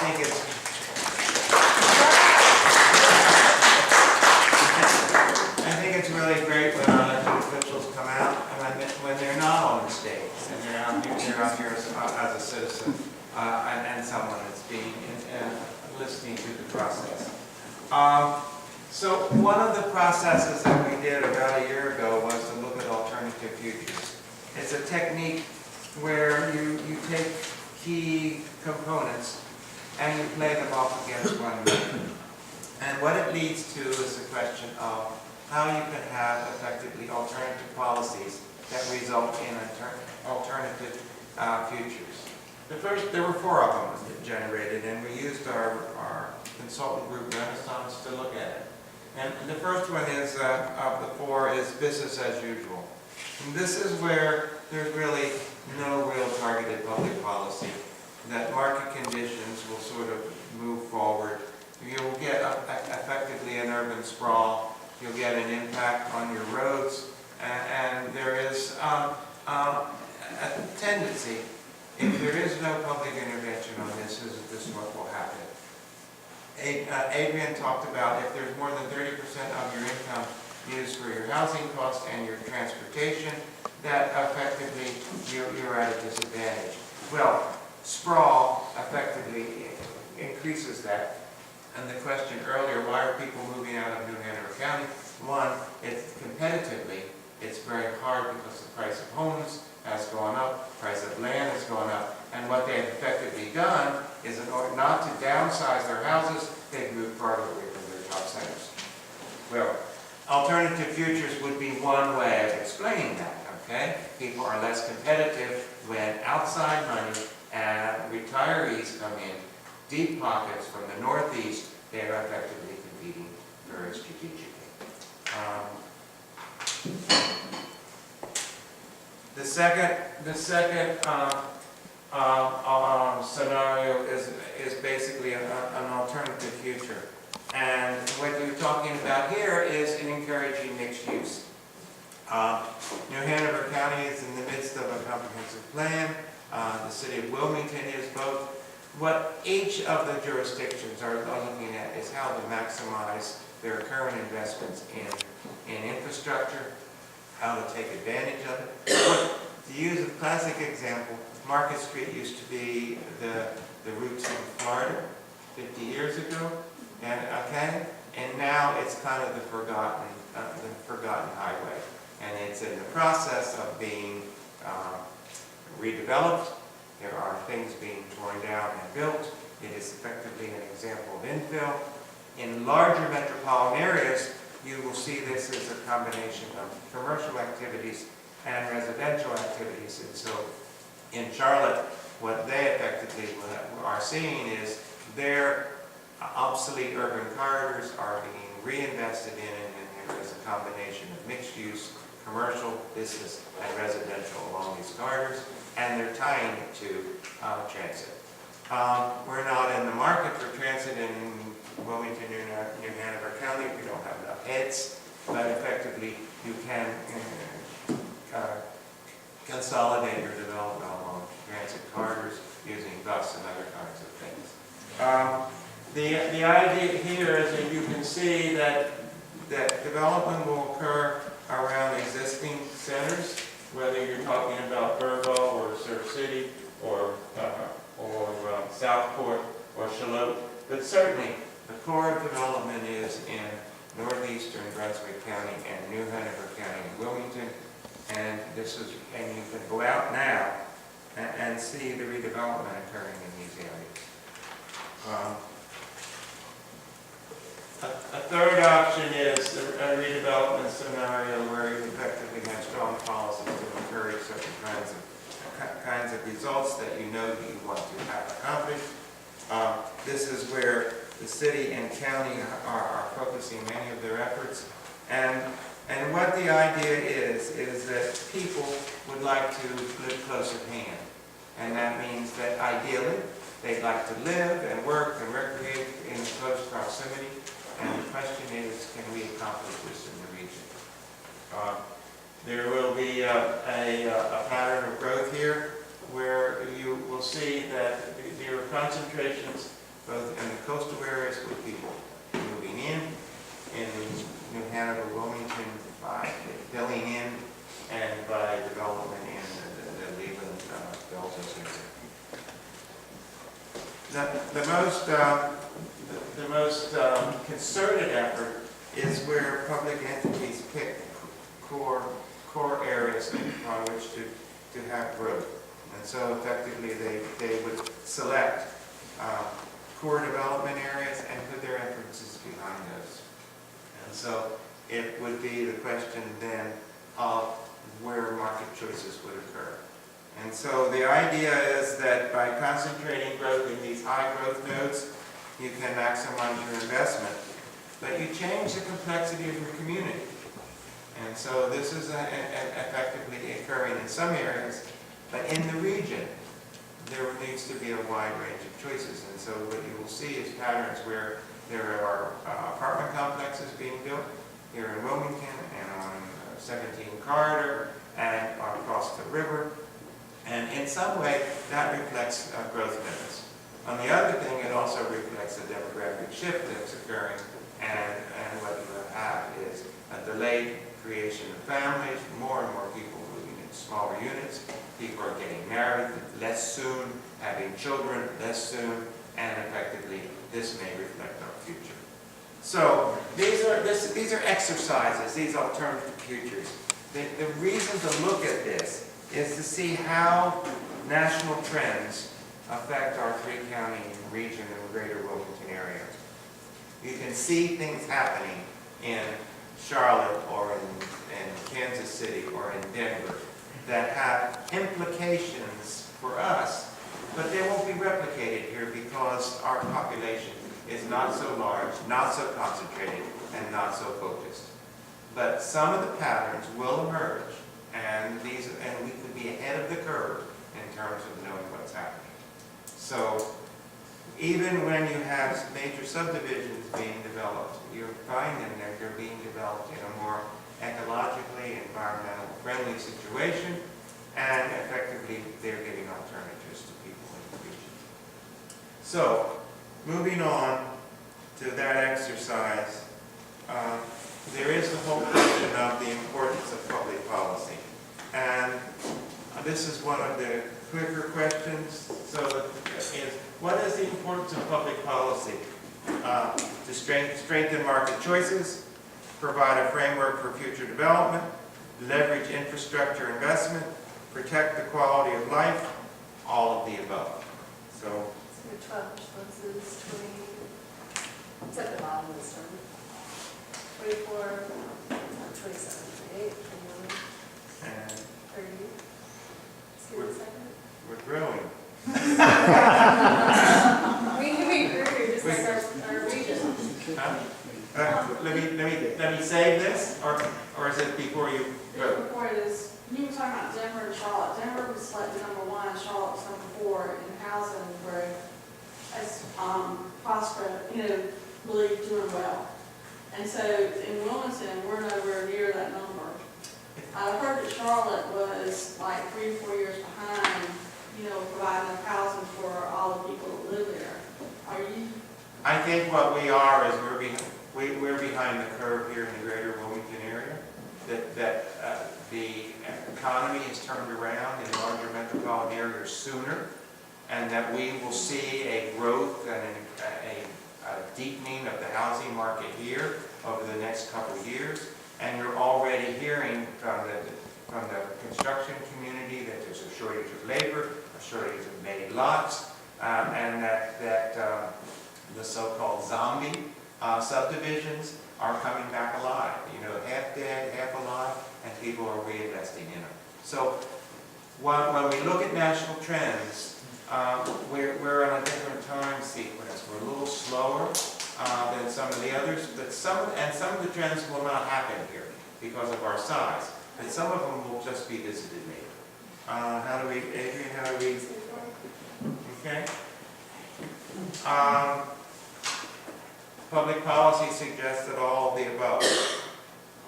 think it's really great when our elected officials come out and when they're not on the stage and they're out here as a citizen and someone that's being listening to the process. So one of the processes that we did about a year ago was to look at alternative futures. It's a technique where you take key components and you play them off against one another. And what it leads to is the question of how you can have effectively alternative policies that result in alternative futures. There were 4 of them that generated, and we used our consultant group Renaissance to look at it. And the first one is, of the 4, is business as usual. And this is where there's really no real targeted public policy, that market conditions will sort of move forward. You'll get effectively an urban sprawl, you'll get an impact on your roads, and there is a tendency, if there is no public intervention on this is what will happen. Adrienne talked about if there's more than 30% of your income used for your housing costs and your transportation, that effectively you're at a disadvantage. Well, sprawl effectively increases that. And the question earlier, why are people moving out of New Hanover County? One, competitively, it's very hard because the price of homes has gone up, price of land has gone up, and what they have effectively done is in order not to downsize their houses, they've moved farther away from their job centers. Well, alternative futures would be one way of explaining that, okay? People are less competitive when outside money and retirees come in, deep pockets from the Northeast, they are effectively competing very strategically. The second scenario is basically an alternative future. And what you're talking about here is an encouraging mixed use. New Hanover County is in the midst of a comprehensive plan. The city of Wilmington is both. What each of the jurisdictions are looking at is how to maximize their current investments in infrastructure, how to take advantage of it. To use a classic example, Market Street used to be the routes in Florida 50 years ago, and now it's kind of the forgotten highway, and it's in the process of being redeveloped. There are things being torn down and built. It is effectively an example of infill. In larger metropolitan areas, you will see this as a combination of commercial activities and residential activities. And so in Charlotte, what they effectively are seeing is their obsolete urban corridors are being reinvested in, and there is a combination of mixed use, commercial, business, and residential along these corridors, and they're tying it to transit. We're not in the market for transit in Wilmington, New Hanover County. We don't have enough heads, but effectively you can consolidate your development along transit corridors, using bus and other kinds of things. The idea here is that you can see that development will occur around existing centers, whether you're talking about Burville or Surf City or Southport or Charlotte, but certainly the core of development is in northeastern Brunswick County and New Hanover County and Wilmington, and you can go out now and see the redevelopment occurring in these areas. A third option is a redevelopment scenario where you effectively have strong policies to encourage certain kinds of results that you know that you want to have accomplished. This is where the city and county are focusing many of their efforts. And what the idea is that people would like to live close at hand. And that means that ideally, they'd like to live and work and recreate in close proximity. And the question is, can we accomplish this in the region? There will be a pattern of growth here where you will see that there are concentrations both in the coastal areas with people moving in New Hanover, Wilmington, by filling in, and by development in the Leland, Delta area. The most concerted effort is where public entities pick core areas on which to have growth. And so effectively they would select core development areas and put their emphasis behind those. And so it would be the question then of where market choices would occur. And so the idea is that by concentrating growth in these high growth nodes, you can maximize your investment, but you change the complexity of your community. And so this is effectively occurring in some areas, but in the region, there needs to be a wide range of choices. And so what you will see is patterns where there are apartment complexes being built here in Wilmington and on 17 Corridor and across the river. And in some way, that reflects growth nodes. On the other thing, it also reflects the demographic shift that's occurring, and what you have is a delayed creation of families, more and more people moving into smaller units, people are getting married less soon, having children less soon, and effectively, this may reflect our future. So, these are exercises, these alternative futures. The reason to look at this is to see how national trends affect our three-county region and greater Wilmington area. You can see things happening in Charlotte or in Kansas City or in Denver that have implications for us, but they won't be replicated here because our population is not so large, not so concentrated, and not so focused. But some of the patterns will emerge, and we could be ahead of the curve in terms of knowing what's happening. So even when you have major subdivisions being developed, you're finding that they're being developed in a more ecologically, environmentally friendly situation, and effectively they're giving alternatives to people in the region. So, moving on to that exercise, there is the whole question of the importance of public policy. And this is one of the quicker questions. So, what is the importance of public policy? To strengthen market choices, provide a framework for future development, leverage infrastructure investment, protect the quality of life, all of the above. So
12 responses, 20, it's at the bottom of the story. 24, 27, 28, 21,
and
30. Excuse me a second.
we're growing.
We grew just like our region.
Let me save this, or is it before you go?
Before it is, you were talking about Denver and Charlotte. Denver was selected number 1, Charlotte was number 4 in housing growth. As prosperous, really doing well. And so in Wilmington, we're nowhere near that number. I heard that Charlotte was like 3 or 4 years behind,
I think what we are is we're behind the curve here in the greater Wilmington area. That the economy is turned around in larger metropolitan areas sooner, and that we will see a growth and a deepening of the housing market here over the next couple of years. And you're already hearing from the construction community that there's a shortage of labor, a shortage of made lots, and that the so-called zombie subdivisions are coming back alive. You know, half dead, half alive, and people are reinvesting in them. So when we look at national trends, we're on a different time sequence. We're a little slower than some of the others, but some of the trends will not happen here because of our size. But some of them will just be visited maybe. Adrienne, how do we? Okay. Public policy suggests that all of the above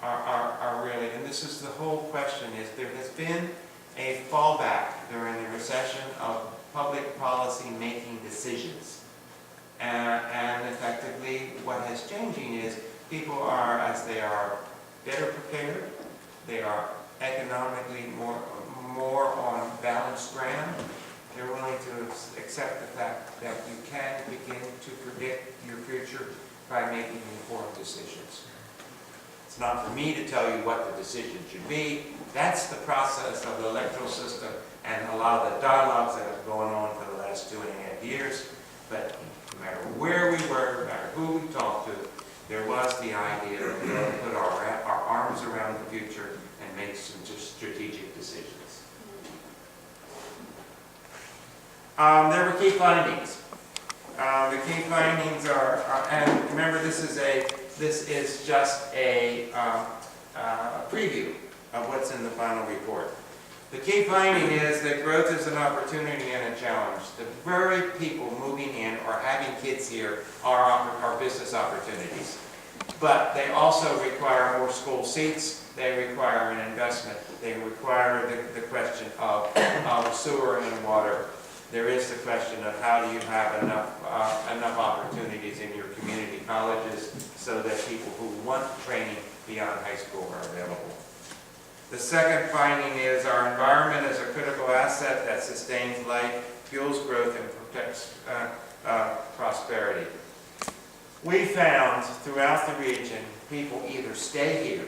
are really, and this is the whole question, is there has been a fallback during the recession of public policy making decisions. And effectively what has changing is people are, as they are better prepared, they are economically more on balanced ground, they're willing to accept the fact that you can begin to predict your future by making informed decisions. It's not for me to tell you what the decision should be. That's the process of the electoral system and a lot of the dialogues that have gone on for the last 2.5 years. But no matter where we were, no matter who we talked to, there was the idea that we ought to put our arms around the future and make some just strategic decisions. There were key findings. The key findings are, and remember, this is just a preview of what's in the final report. The key finding is that growth is an opportunity and a challenge. The very people moving in or having kids here are business opportunities. But they also require more school seats. They require an investment. They require the question of sewer and water. There is the question of how do you have enough opportunities in your community colleges so that people who want training beyond high school are available. The second finding is our environment is a critical asset that sustains life, fuels growth, and protects prosperity. We found throughout the region people either stay here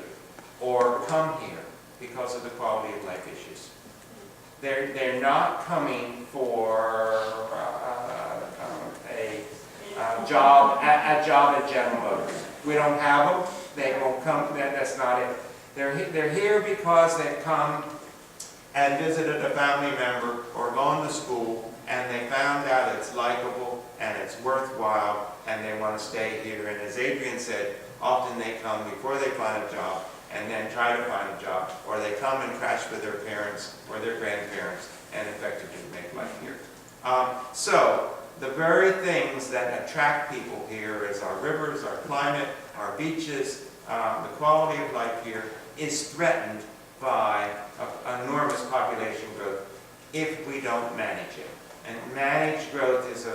or come here because of the quality of life issues. They're not coming for a job at General Motors. We don't have them. They won't come. That's not it. They're here because they've come and visited a family member or gone to school and they found out it's likable and it's worthwhile and they want to stay here. And as Adrienne said, often they come before they find a job and then try to find a job, or they come and crash with their parents or their grandparents and effectively make life here. So the very things that attract people here is our rivers, our climate, our beaches, the quality of life here is threatened by enormous population growth if we don't manage it. And managed growth was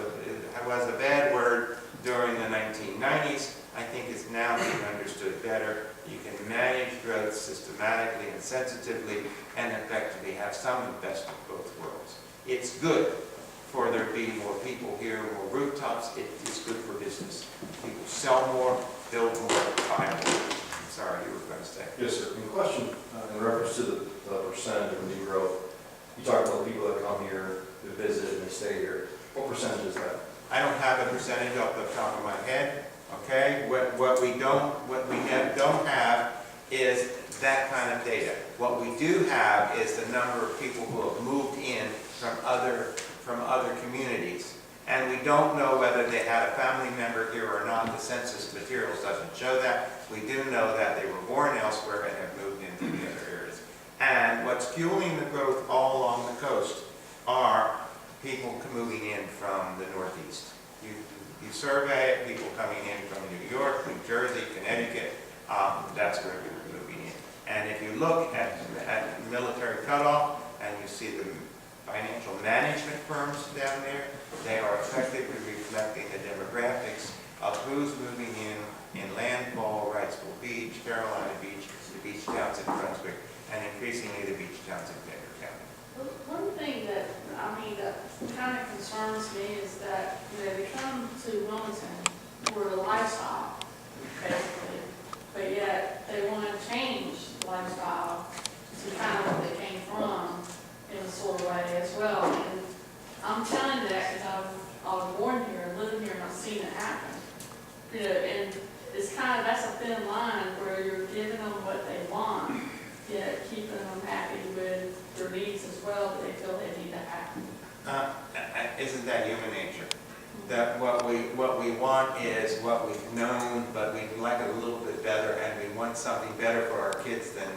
a bad word during the 1990s. I think it's now being understood better. You can manage growth systematically and sensitively and effectively have some of the best of both worlds. It's good for there to be more people here, more rooftops. It is good for business. People sell more, build more, buy more. I'm sorry, you were going to say.
Yes, sir. In question, in reference to the percentage of new growth, you talked about the people that come here, they visit, and they stay here. What percentage is that?
I don't have a percentage off the top of my head. Okay, what we don't have is that kind of data. What we do have is the number of people who have moved in from other communities, and we don't know whether they had a family member here or not. The census materials doesn't show that. We do know that they were born elsewhere and have moved into the other areas. And what's fueling the growth all along the coast are people moving in from the Northeast. You survey people coming in from New York, New Jersey, Connecticut, that's where we're moving in. And if you look at military cutoff and you see the financial management firms down there, they are effectively reflecting the demographics of who's moving in Landfall, Wrightsville Beach, Carolina Beach, the beach towns in Brunswick, and increasingly the beach towns in Pender County.
One thing that, that kind of concerns me is that, they come to Wilmington for the lifestyle, basically, but yet they want to change the lifestyle to kind of what they came from in a sort of way as well. And I'm telling you that because I was born here, living here, and I've seen it happen. And it's kind of, that's a thin line where you're giving them what they want, yet keeping them happy with their needs as well that they feel they need to have.
Isn't that human nature? That what we want is what we've known, but we'd like it a little bit better, and we want something better for our kids than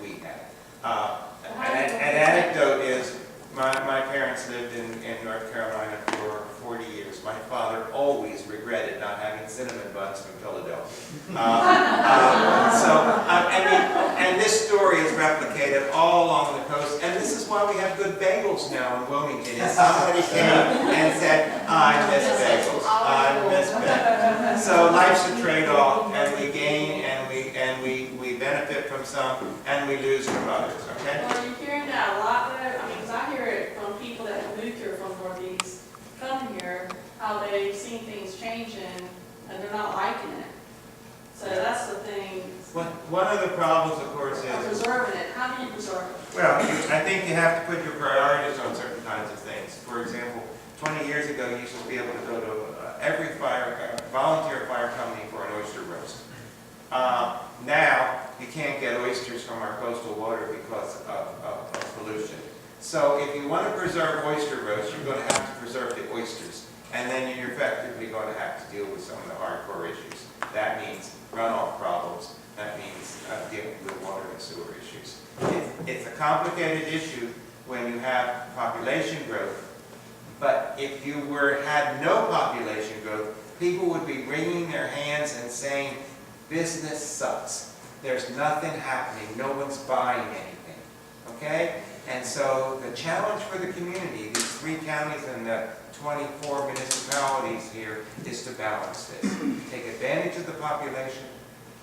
we have. An anecdote is, my parents lived in North Carolina for 40 years. My father always regretted not having cinnamon buns from Philadelphia. And this story is replicated all along the coast, and this is why we have good bagels now in Wilmington. Is somebody came and said, I miss bagels, I miss bagels. So life's a trade-off, and we gain, and we benefit from some, and we lose from others, okay?
Well, you're hearing that a lot though, because I hear it from people that have moved here from Northeast, come here, how they've seen things changing, and they're not liking it. So that's the thing.
One of the problems, of course, is
Preserving it. How do you preserve it?
well, I think you have to put your priorities on certain kinds of things. For example, 20 years ago, you used to be able to go to every volunteer fire company for an oyster roast. Now, you can't get oysters from our coastal water because of pollution. So if you want to preserve oyster roast, you're going to have to preserve the oysters. And then you're effectively going to have to deal with some of the hardcore issues. That means runoff problems. That means dealing with water and sewer issues. It's a complicated issue when you have population growth. But if you had no population growth, people would be wringing their hands and saying, business sucks. There's nothing happening. No one's buying anything. Okay? And so the challenge for the community, these 3 counties and the 24 municipalities here, is to balance this. Take advantage of the population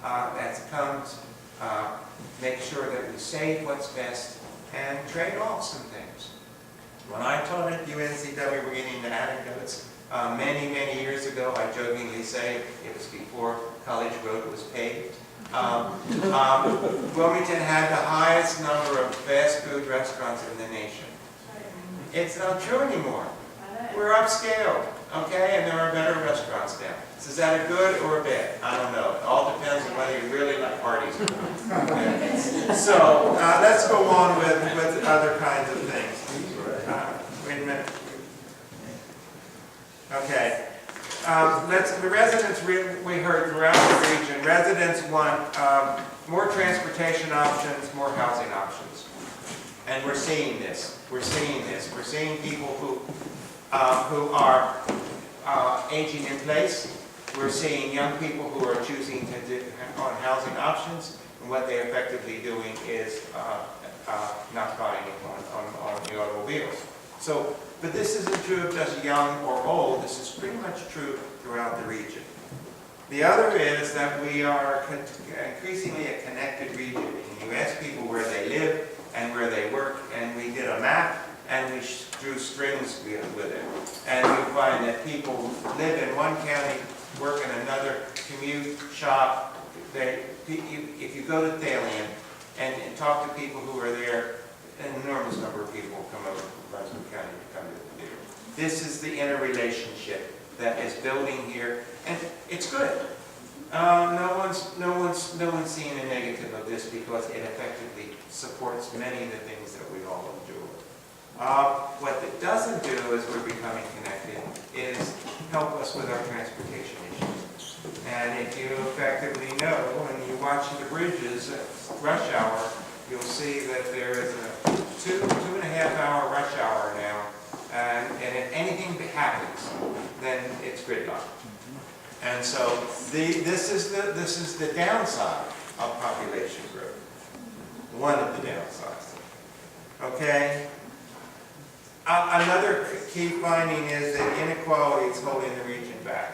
that comes, make sure that we save what's best, and trade off some things. When I taught at UNCW, we're getting into anecdotes. Many, many years ago, I jokingly say, it was before College Road was paved. Wilmington had the highest number of fast food restaurants in the nation. It's not true anymore. We're upscale, okay, and there are better restaurants now. So is that a good or a bad? I don't know. It all depends on whether you really like parties or not. Okay. So let's go on with other kinds of things. Wait a minute. Okay. The residents, we heard throughout the region, residents want more transportation options, more housing options. And we're seeing this. We're seeing people who are aging in place. We're seeing young people who are choosing to do on housing options. And what they're effectively doing is not buying on the automobiles. So, but this isn't true of just young or old. This is pretty much true throughout the region. The other is that we are increasingly a connected region. And you ask people where they live and where they work, and we did a map, and we drew strings with it. And you find that people live in one county, work in another, commute, shop. If you go to Thalian and talk to people who are there, an enormous number of people come over from Brunswick County to come to the theater. This is the interrelationship that is building here, and it's good. No one's seeing a negative of this because it effectively supports many of the things that we all enjoy. What it doesn't do as we're becoming connected is help us with our transportation issues. And if you effectively know, when you watch the bridges at rush hour, you'll see that there is a 2.5 hour rush hour now, and if anything happens, then it's gridlock. And so this is the downside of population growth. One of the downsides. Okay. Another key finding is that inequality is holding the region back.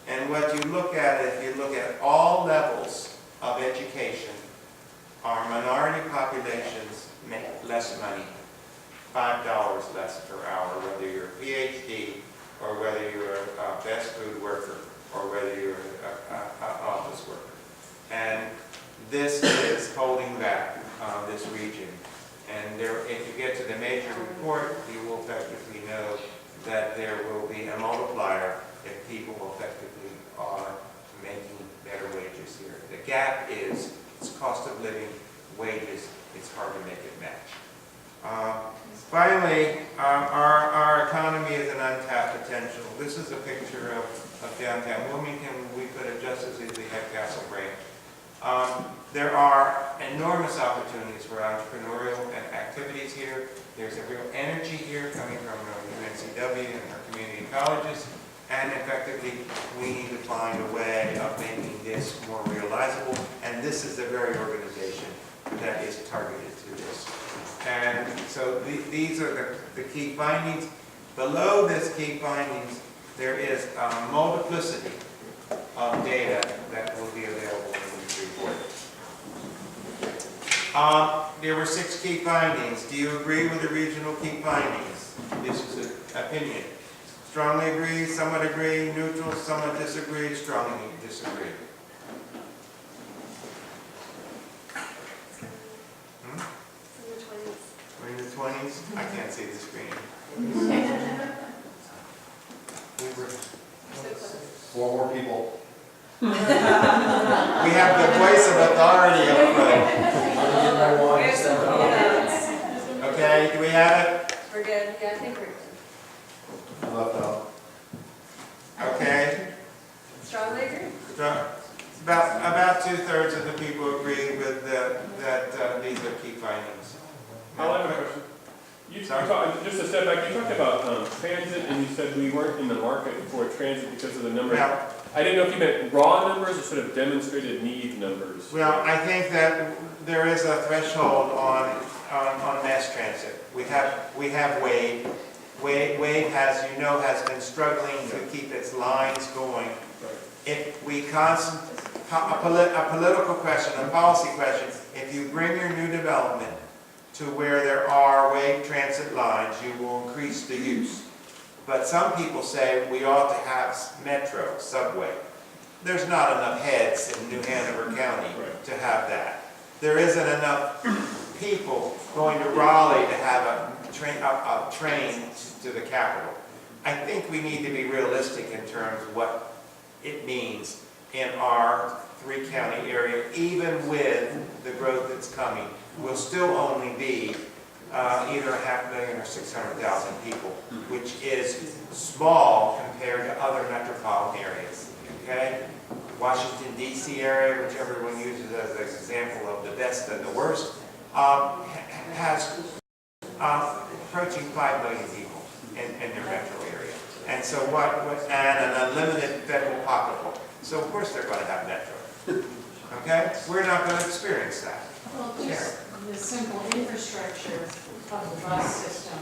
And what you look at, if you look at all levels of education, our minority populations make less money, $5 less per hour, whether you're a PhD or whether you're a fast food worker or whether you're an office worker. And this is holding back this region. And if you get to the major report, you will effectively know that there will be a multiplier if people effectively are making better wages here. The gap is it's cost of living, wages, it's hard to make it match. Finally, our economy is an untapped potential. This is a picture of downtown Wilmington. We could have just as easily had Castle Branch. There are enormous opportunities for entrepreneurial activities here. There's a real energy here coming from UNCW and our community colleges. And effectively, we need to find a way of making this more realizable. And this is the very organization that is targeted to this. And so these are the key findings. Below this key findings, there is a multiplicity of data that will be available in this report. There were 6 key findings. Do you agree with the regional key findings? This is an opinion. Strongly agree, somewhat agree, neutral, somewhat disagree, strongly disagree. We're in the 20s? I can't see the screen.
Four more people.
We have the voice of authority up front. Okay, do we have it?
We're good.
Yeah, I think we're good.
Left out.
Okay.
Strongly agree.
About 2/3 of the people agree with that these are key findings.
I have a question. You talked, just a step back, you talked about transit, and you said we weren't in the market for transit because of the numbers.
Well,
I didn't know if you meant raw numbers or sort of demonstrated need numbers.
well, I think that there is a threshold on mass transit. We have Wade. Wade has, you know, has been struggling to keep its lines going. If we a political question, a policy question, if you bring your new development to where there are Wade transit lines, you will increase the use. But some people say we ought to have metro, subway. There's not enough heads in New Hanover County to have that. There isn't enough people going to Raleigh to have a train to the capital. I think we need to be realistic in terms of what it means in our 3-county area, even with the growth that's coming. Will still only be either 500,000 or 600,000 people, which is small compared to other metropolitan areas. Okay, Washington D.C. area, which everyone uses as an example of the best and the worst, has approaching 5 million people in their metro area, and so and an unlimited federal pocketbook. So of course they're going to have metro. Okay, we're not going to experience that.
Well, just the simple infrastructure of the bus system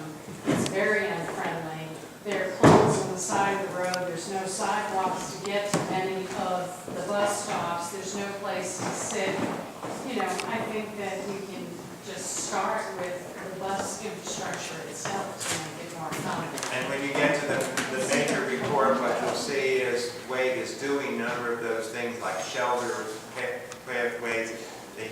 is very unfriendly. There are poles on the side of the road. There's no sidewalks to get to many of the bus stops. There's no place to sit. You know, I think that we can just start with the bus infrastructure itself to make it more accommodating.
And when you get to the major report, what you'll see is Wade is doing a number of those things like shelters, pathways. The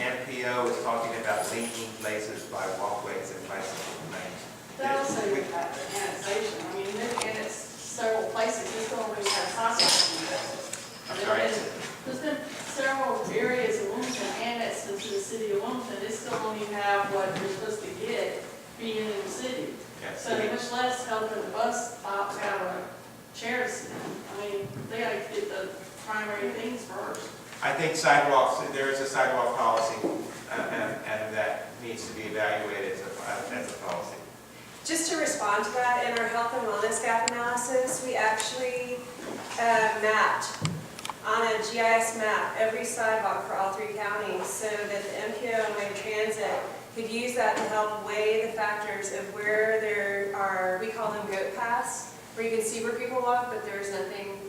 NPO is talking about linking places by walkways and bicycle lanes.
That also impact the annexation. I mean, they've annexed several places, just don't really have sidewalks.
I'm sorry?
There's been several areas in Wilmington annexed into the city of Wilmington. They still don't even have what they're supposed to get being in the city.
Yes.
So much less helping the bus stop have a chair to sit in. I mean, they gotta get the primary things first.
I think sidewalks, there is a sidewalk policy, and that needs to be evaluated as a policy.
Just to respond to that, in our health and wellness gap analysis, we actually mapped on a GIS map every sidewalk for all 3 counties so that the MPO and Wade Transit could use that to help weigh the factors of where there are, we call them goat paths, where you can see where people walk, but there's nothing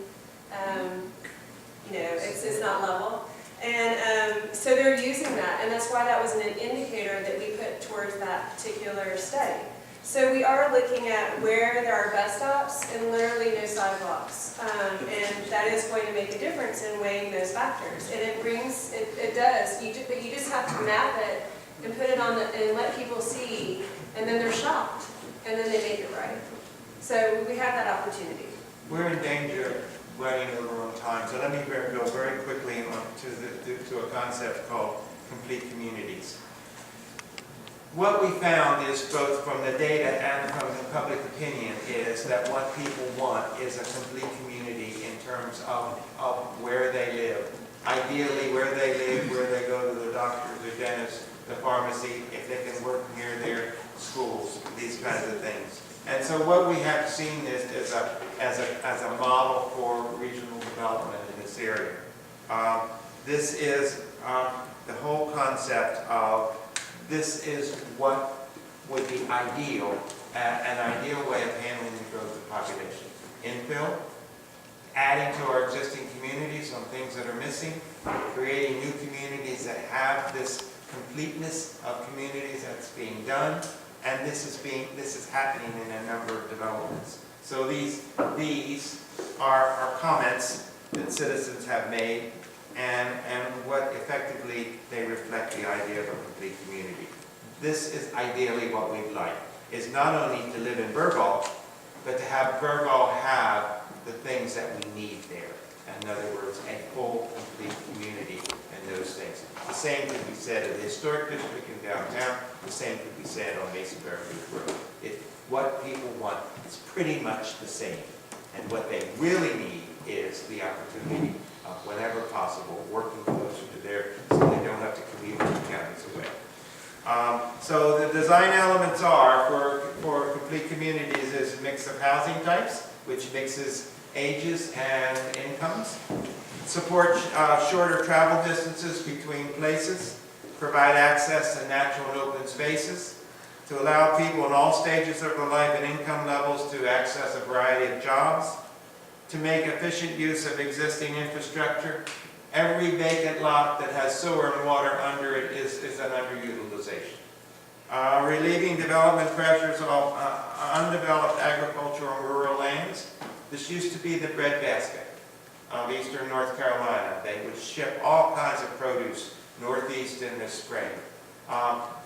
It's not level. And so they're using that, and that's why that was an indicator that we put towards that particular study. So we are looking at where there are bus stops and literally no sidewalks. And that is going to make a difference in weighing those factors. And it does, but you just have to map it and put it on and let people see, and then they're shocked, and then they make it right. So we have that opportunity.
We're in danger of running over on time, so let me go very quickly on to a concept called complete communities. What we found is, both from the data and from the public opinion, is that what people want is a complete community in terms of where they live. Ideally, where they live, where they go to the doctor, the dentist, the pharmacy, if they can work near their schools, these kinds of things. And so what we have seen is as a model for regional development in this area. This is the whole concept of this is what would be ideal, an ideal way of handling the growth of population. Infill, adding to our existing communities on things that are missing, creating new communities that have this completeness of communities that's being done, and this is happening in a number of developments. So these are comments that citizens have made, and what effectively they reflect the idea of a complete community. This is ideally what we'd like, is not only to live in Burgal, but to have Burgal have the things that we need there. In other words, a full, complete community and those things. The same could be said of the historic district in downtown, the same could be said on Mason Beverly Road. What people want is pretty much the same. And what they really need is the opportunity of, whenever possible, working closer to there so they don't have to commute 2 counties away. So the design elements are, for complete communities, is a mix of housing types, which mixes ages and incomes, support shorter travel distances between places, provide access to natural and open spaces, to allow people in all stages of their life and income levels to access a variety of jobs, to make efficient use of existing infrastructure. Every vacant lot that has sewer and water under it is an underutilization. Relieving development pressures of undeveloped agricultural and rural lands. This used to be the breadbasket of eastern North Carolina. They would ship all kinds of produce northeast in the spring.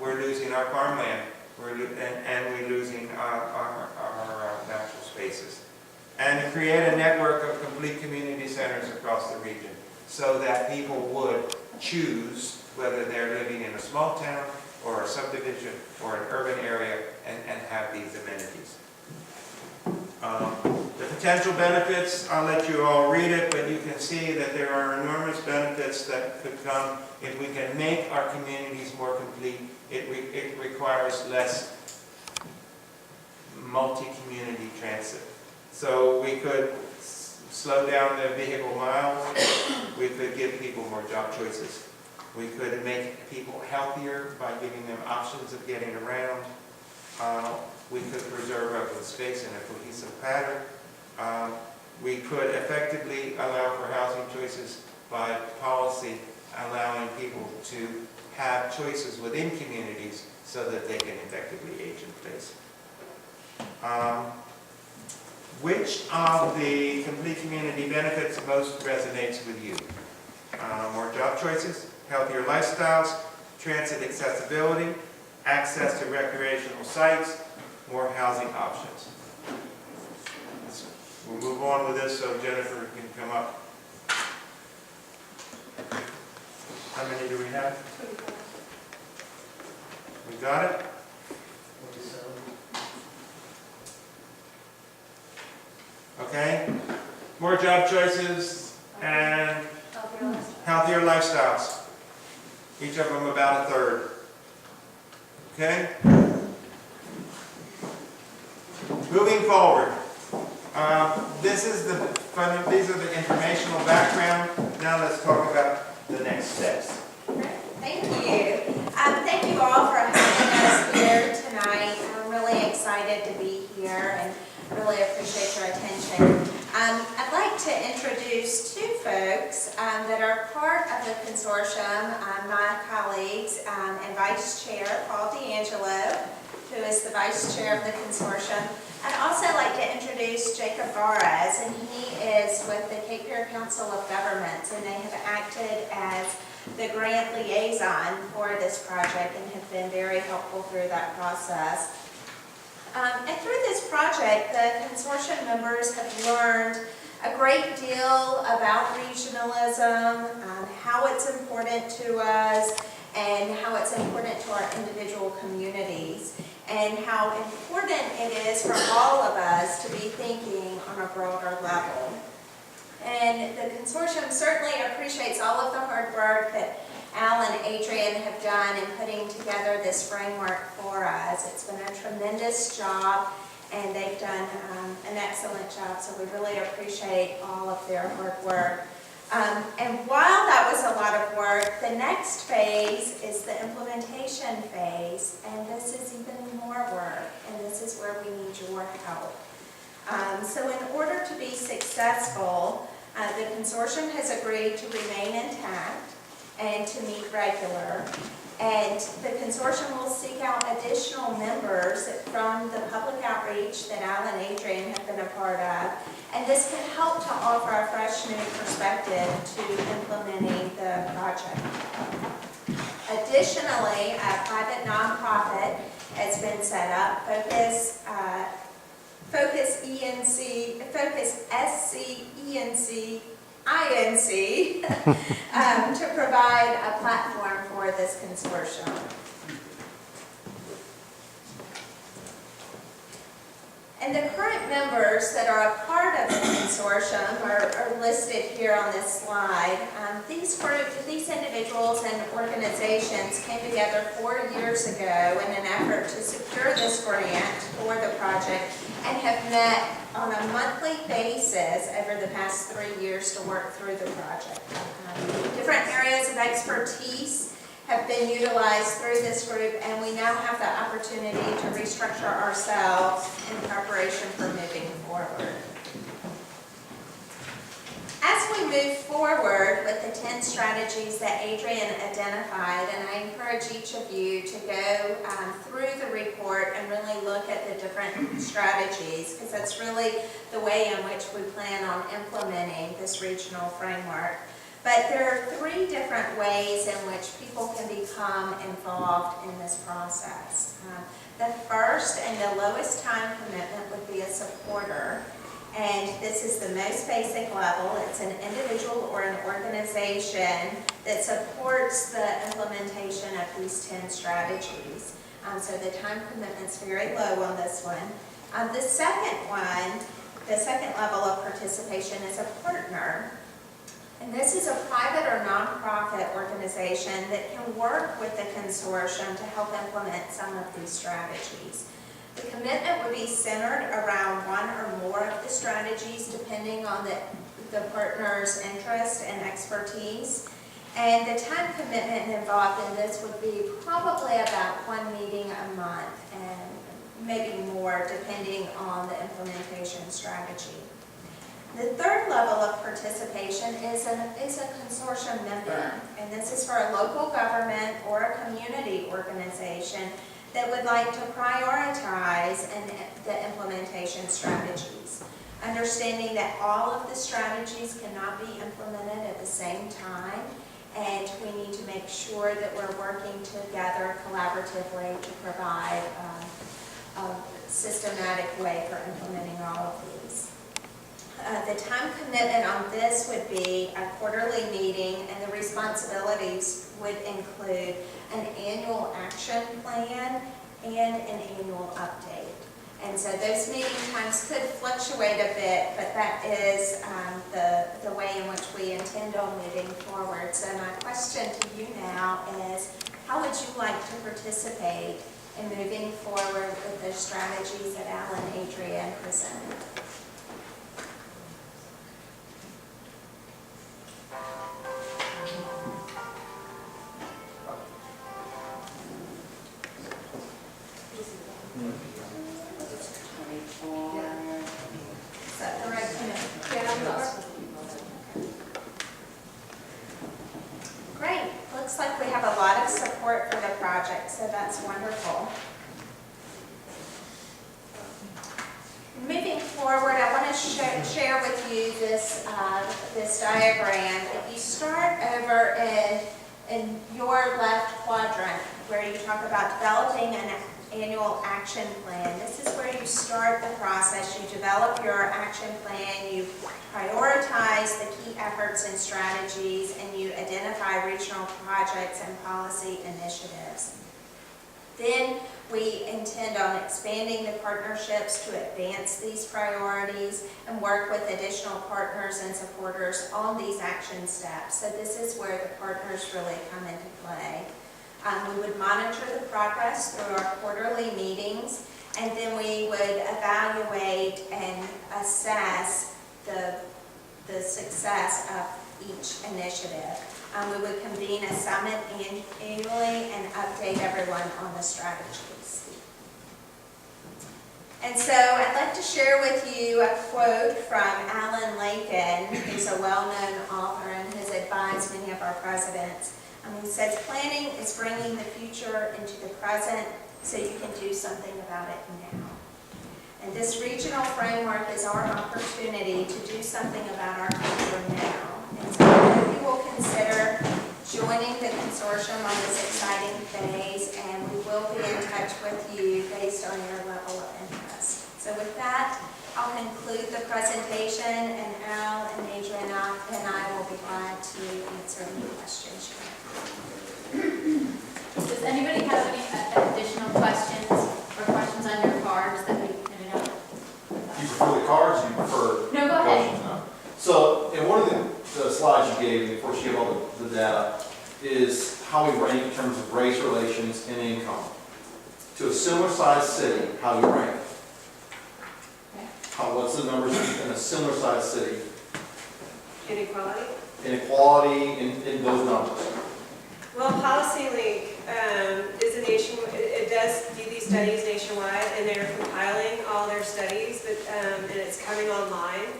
We're losing our farmland, and we're losing our natural spaces. And to create a network of complete community centers across the region so that people would choose whether they're living in a small town or a subdivision or an urban area and have these amenities. The potential benefits, I'll let you all read it, but you can see that there are enormous benefits that could come if we can make our communities more complete. It requires less multi-community transit. So we could slow down the vehicle miles, we could give people more job choices. We could make people healthier by giving them options of getting around. We could preserve open space in a cohesive pattern. We could effectively allow for housing choices by policy, allowing people to have choices within communities so that they can effectively age in place. Which of the complete community benefits most resonates with you? More job choices, healthier lifestyles, transit accessibility, access to recreational sites, more housing options. We'll move on with this so Jennifer can come up. How many do we have? We got it? Okay. More job choices and healthier lifestyles. Each of them about a third. Okay? Moving forward. These are the informational background. Now let's talk about the next steps.
Thank you. Thank you all for having us here tonight. I'm really excited to be here and really appreciate your attention. I'd like to introduce two folks that are part of the consortium, my colleagues and Vice Chair Paul D'Angelo, who is the Vice Chair of the consortium. I'd also like to introduce Jacob Barres, and he is with the Cape Fear Council of Governments, and they have acted as the grant liaison for this project and have been very helpful through that process. And through this project, the consortium members have learned a great deal about regionalism, how it's important to us, and how it's important to our individual communities, and how important it is for all of us to be thinking on a broader level. And the consortium certainly appreciates all of the hard work that Al and Adrienne have done in putting together this framework for us. It's been a tremendous job, and they've done an excellent job, so we really appreciate all of their hard work. And while that was a lot of work, the next phase is the implementation phase, and this is even more work, and this is where we need your help. So in order to be successful, the consortium has agreed to remain intact and to meet regular. And the consortium will seek out additional members from the public outreach that Al and Adrienne have been a part of. And this can help to offer a fresh new perspective to implementing the project. Additionally, a private nonprofit has been set up, Focus SCENC to provide a platform for this consortium. And the current members that are a part of the consortium are listed here on this slide. These individuals and organizations came together 4 years ago in an effort to secure this grant for the project and have met on a monthly basis over the past 3 years to work through the project. Different areas of expertise have been utilized through this group, and we now have the opportunity to restructure ourselves in preparation for moving forward. As we move forward with the 10 strategies that Adrienne identified, and I encourage each of you to go through the report and really look at the different strategies, because that's really the way in which we plan on implementing this regional framework. But there are 3 different ways in which people can become involved in this process. The first and the lowest time commitment would be a supporter. And this is the most basic level. It's an individual or an organization that supports the implementation of these 10 strategies. So the time commitment's very low on this one. The second level of participation is a partner. And this is a private or nonprofit organization that can work with the consortium to help implement some of these strategies. The commitment would be centered around one or more of the strategies depending on the partner's interest and expertise. And the time commitment involved in this would be probably about 1 meeting a month and maybe more depending on the implementation strategy. The third level of participation is a consortium member, and this is for a local government or a community organization that would like to prioritize the implementation strategies. Understanding that all of the strategies cannot be implemented at the same time, and we need to make sure that we're working together collaboratively to provide a systematic way for implementing all of these. The time commitment on this would be a quarterly meeting, and the responsibilities would include an annual action plan and an annual update. And so those meeting times could fluctuate a bit, but that is the way in which we intend on moving forward. So my question to you now is, how would you like to participate in moving forward with the strategies that Al and Adrienne presented? Is that the right time? share with you this, this diagram. If you start over in your left quadrant, where you talk about developing an annual action plan, this is where you start the process. You develop your action plan, you prioritize the key efforts and strategies, and you identify regional projects and policy initiatives. Then we intend on expanding the partnerships to advance these priorities and work with additional partners and supporters on these action steps. So this is where the partners really come into play. We would monitor the progress through our quarterly meetings, and then we would evaluate and assess the success of each initiative. We would convene a summit annually and update everyone on the strategies. And so I'd like to share with you a quote from Alan Lincoln, who's a well-known author and has advised many of our presidents. He says, "Planning is bringing the future into the present so you can do something about it now." And this regional framework is our opportunity to do something about our future now. And so I hope you will consider joining the consortium on this exciting phase, and we will be in touch with you based on your level of interest. So with that, I'll conclude the presentation, and Al and Adrienne and I will be glad to answer any questions you have.
Does anybody have any additional questions or questions on your cards that we printed out?
You prefer the cards, or you prefer?
No, go ahead.
questions now? So, in one of the slides you gave me, before she gave all the data, is how we rank in terms of race relations and income. To a similar sized city, how do you rank? What's the numbers in a similar sized city?
Inequality?
Inequality in those numbers.
Well, PolicyLink is a it does do these studies nationwide, and they're compiling all their studies, but and it's coming online,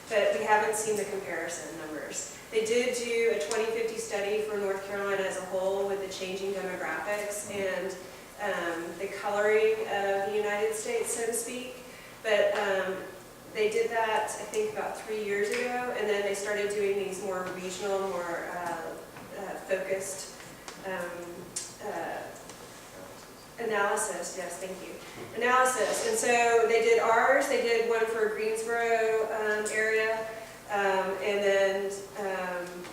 but we haven't seen the comparison numbers. They did do a 2050 study for North Carolina as a whole with the changing demographics and the coloring of the United States, so to speak, but they did that, I think, about 3 years ago, and then they started doing these more regional, more focused analysis. Yes, thank you. Analysis. And so they did ours. They did one for Greensboro area, and then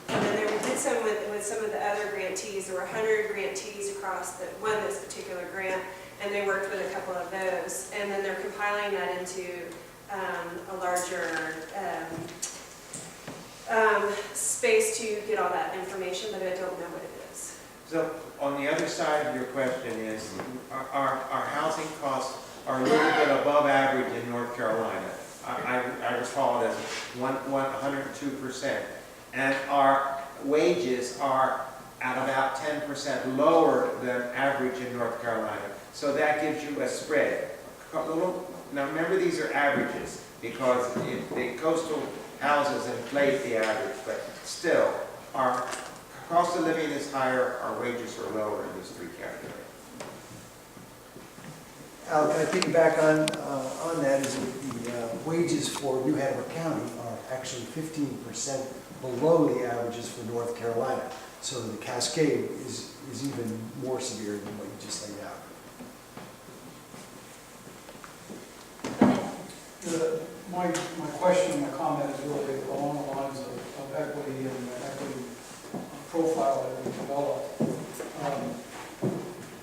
they did some with some of the other grantees. There were 100 grantees across that won this particular grant, and they worked with a couple of those. And then they're compiling that into a larger space to get all that information, but I don't know what it is.
So on the other side of your question is, our housing costs are a little bit above average in North Carolina. I recall it as 102%. And our wages are at about 10% lower than average in North Carolina. So that gives you a spread. Now remember, these are averages, because the coastal houses inflate the average, but still, our cost of living is higher, our wages are lower in those three categories.
Al, can I piggyback on that? Is that the wages for New Hanover County are actually 15% below the averages for North Carolina. So the cascade is even more severe than what you just laid out.
My question, my comment is really along the lines of equity and the equity profile that we developed.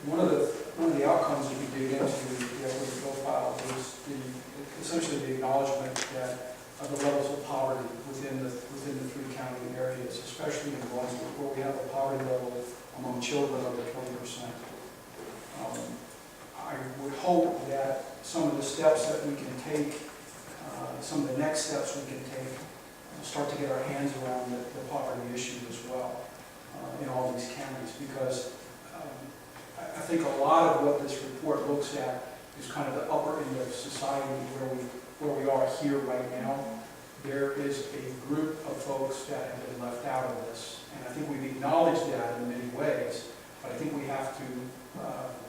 One of the outcomes that we dig into the equity profile was essentially the acknowledgement that of the levels of poverty within the three county areas, especially in Brunswick, where we have a poverty level among children over 20%. I would hope that some of the steps that we can take, some of the next steps we can take, start to get our hands around the poverty issue as well in all these counties, because I think a lot of what this report looks at is kind of the upper end of society where we are here right now. There is a group of folks that have been left out of this, and I think we've acknowledged that in many ways, but I think we have to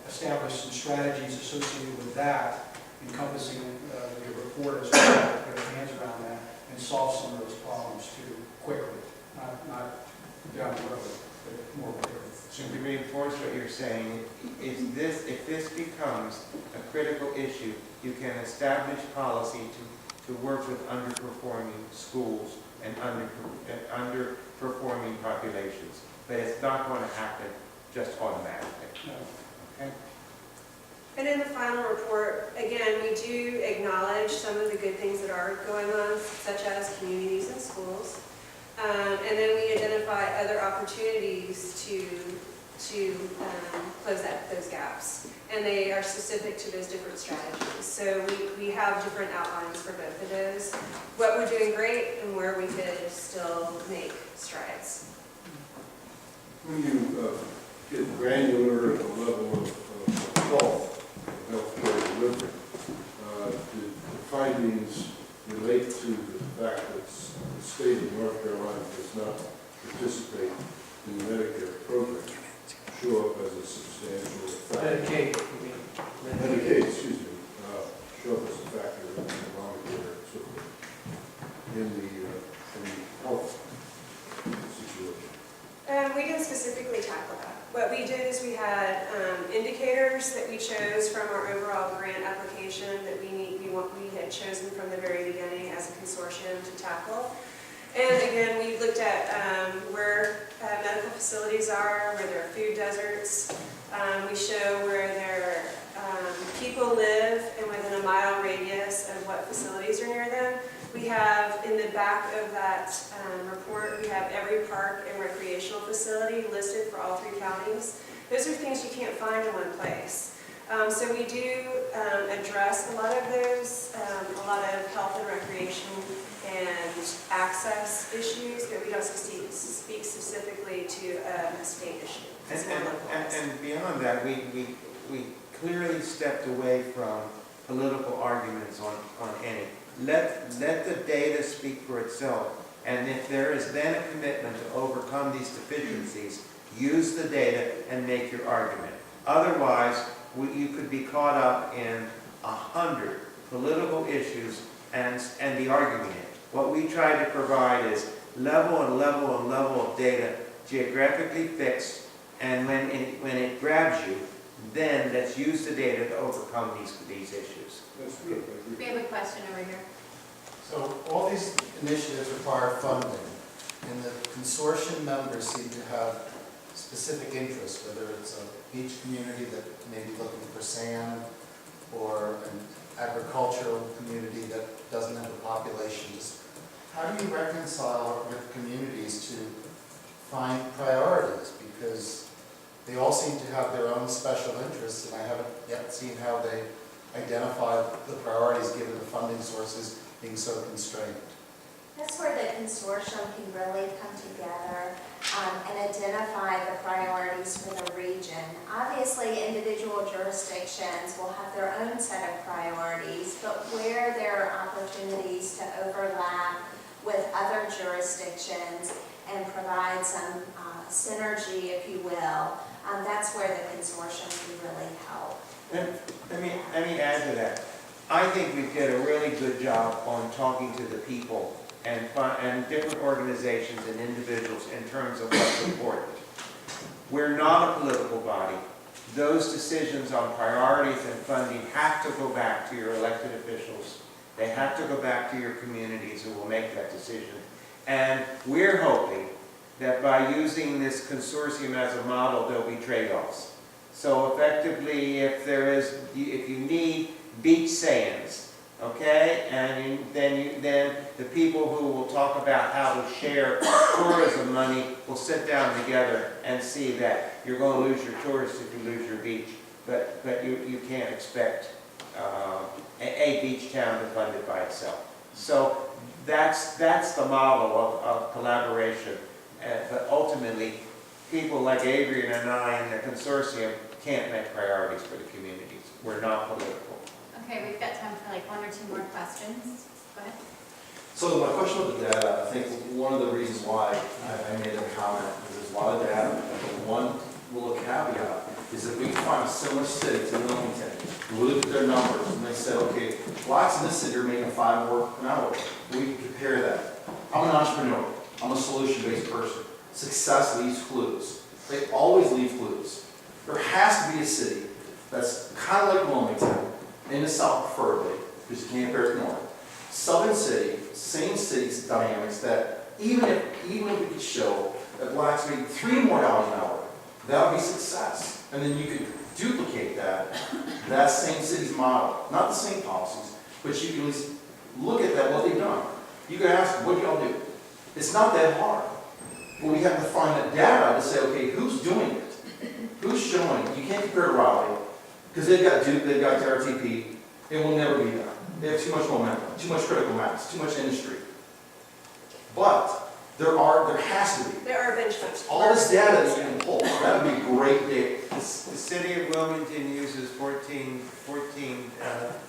establish some strategies associated with that encompassing the report as well, get our hands around that and solve some of those problems too, quickly, not down the road, but more quickly.
So to reinforce what you're saying, if this becomes a critical issue, you can establish policy to work with underperforming schools and underperforming populations. But it's not going to happen just automatically.
No.
Okay?
And in the final report, again, we do acknowledge some of the good things that are going on, such as communities and schools. And then we identify other opportunities to close those gaps. And they are specific to those different strategies. So we have different outlines for both of those, what we're doing great and where we could still make strides.
When you get granular at the level of healthcare delivery, the findings relate to the fact that the state of North Carolina does not participate in the Medicare program, show up as a substantial factor. Medicaid, excuse me, show up as a factor in Obamacare, so in the health situation.
We didn't specifically tackle that. What we did is we had indicators that we chose from our overall grant application that we had chosen from the very beginning as a consortium to tackle. And again, we looked at where medical facilities are, where there are food deserts. We show where their people live and within a mile radius of what facilities are near them. We have in the back of that report, we have every park and recreational facility listed for all 3 counties. Those are things you can't find in one place. So we do address a lot of those, a lot of health and recreation and access issues, but we don't speak specifically to a state issue. It's more localized.
And beyond that, we clearly stepped away from political arguments on any. Let the data speak for itself, and if there is then a commitment to overcome these deficiencies, use the data and make your argument. Otherwise, you could be caught up in 100 political issues and be arguing it. What we try to provide is level of data, geographically fixed, and when it grabs you, then let's use the data to overcome these issues.
That's good.
We have a question over here.
So all these initiatives require funding, and the consortium members seem to have specific interests, whether it's a beach community that may be looking for sand, or an agricultural community that doesn't have a population. How do you reconcile with communities to find priorities? Because they all seem to have their own special interests, and I haven't yet seen how they identify the priorities given the funding sources being so constrained.
That's where the consortium can really come together and identify the priorities for the region. Obviously, individual jurisdictions will have their own set of priorities, but where there are opportunities to overlap with other jurisdictions and provide some synergy, if you will, that's where the consortium can really help.
Let me add to that. I think we did a really good job on talking to the people and different organizations and individuals in terms of what's important. We're not a political body. Those decisions on priorities and funding have to go back to your elected officials. They have to go back to your communities who will make that decision. And we're hoping that by using this consortium as a model, there'll be trade-offs. So effectively, if you need beach sands, okay, and then the people who will talk about how to share tourism money will sit down together and see that you're going to lose your tourists if you lose your beach, but you can't expect a beach town to fund it by itself. So that's the model of collaboration, but ultimately people like Adrienne and I in the consortium can't make priorities for the communities. We're not political.
Okay, we've got time for like 1 or 2 more questions. Go ahead.
So my question with the data, I think one of the reasons why I made a comment is there's a lot of data. One little caveat is if we can find a similar city to Wilmington, and we look at their numbers, and they said, okay, blacks in this city are making $5 more an hour. We can compare that. I'm an entrepreneur. I'm a solution-based person. Success leaves clues. They always leave clues. There has to be a city that's kind of like Wilmington, in the south preferably, because you can't compare it to north. Southern city, same city's dynamics, that even if we could show that blacks made $3 more an hour, that would be success. And then you could duplicate that same city's model. Not the same policies, but you can at least look at that, what they've done. You can ask, what do y'all do? It's not that hard. But we have to find the data to say, okay, who's doing it? Who's showing it? You can't compare to Raleigh, because they've got Duke, they've got RTP. It will never be that. They have too much momentum, too much critical mass, too much industry. But there has to be.
There are benchmarks.
All this data that you can pull, that would be great data.
The city of Wilmington uses 14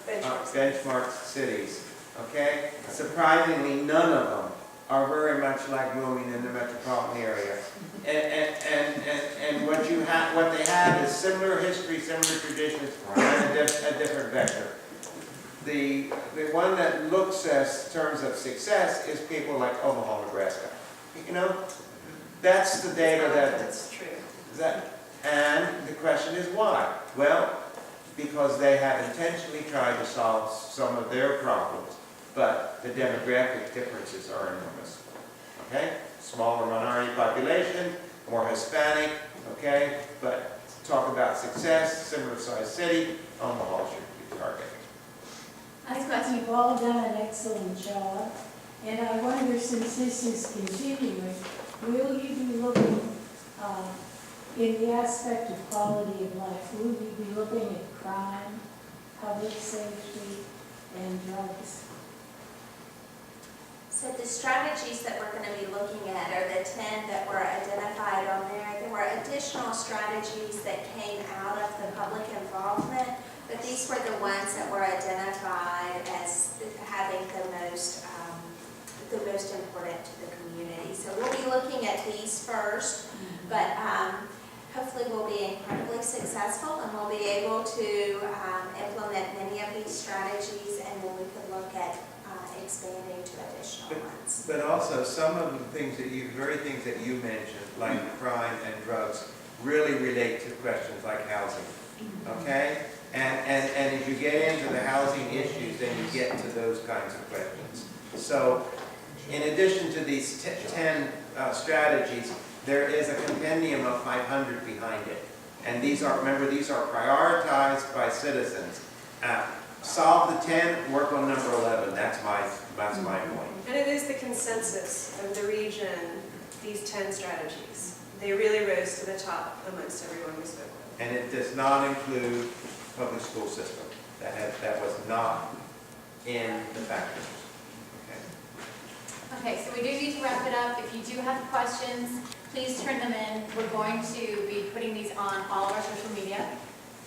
benchmark cities, okay? Surprisingly, none of them are very much like Wilmington in the metropolitan area. And what they have is similar history, similar traditions, and a different vector. The one that looks at terms of success is people like Omaha, Nebraska. You know, that's the data
That's true.
and the question is why? Well, because they have intentionally tried to solve some of their problems, but the demographic differences are enormous. Okay? Smaller minority population, more Hispanic, okay? But talk about success, similar sized city, Omaha should be targeted.
I think you've all done an excellent job, and I wonder, since this is continuing, will you be looking in the aspect of quality of life, will you be looking at crime, public safety, and drugs?
So the strategies that we're going to be looking at are the 10 that were identified on there. There were additional strategies that came out of the public involvement, but these were the ones that were identified as having the most important to the community. So we'll be looking at these first, but hopefully we'll be incredibly successful and we'll be able to implement many of these strategies, and then we can look at expanding to additional ones.
But also some of the things that very things that you mentioned, like crime and drugs, really relate to questions like housing. Okay? And as you get into the housing issues, then you get to those kinds of questions. So in addition to these 10 strategies, there is a compendium of 500 behind it. And these are, remember, these are prioritized by citizens. Solve the 10, work on number 11. That's my point.
And it is the consensus of the region, these 10 strategies. They really rose to the top amongst everyone we spoke with.
And it does not include public school system. That was not in the factors.
Okay, so we do need to wrap it up. If you do have questions, please turn them in. We're going to be putting these on all of our social media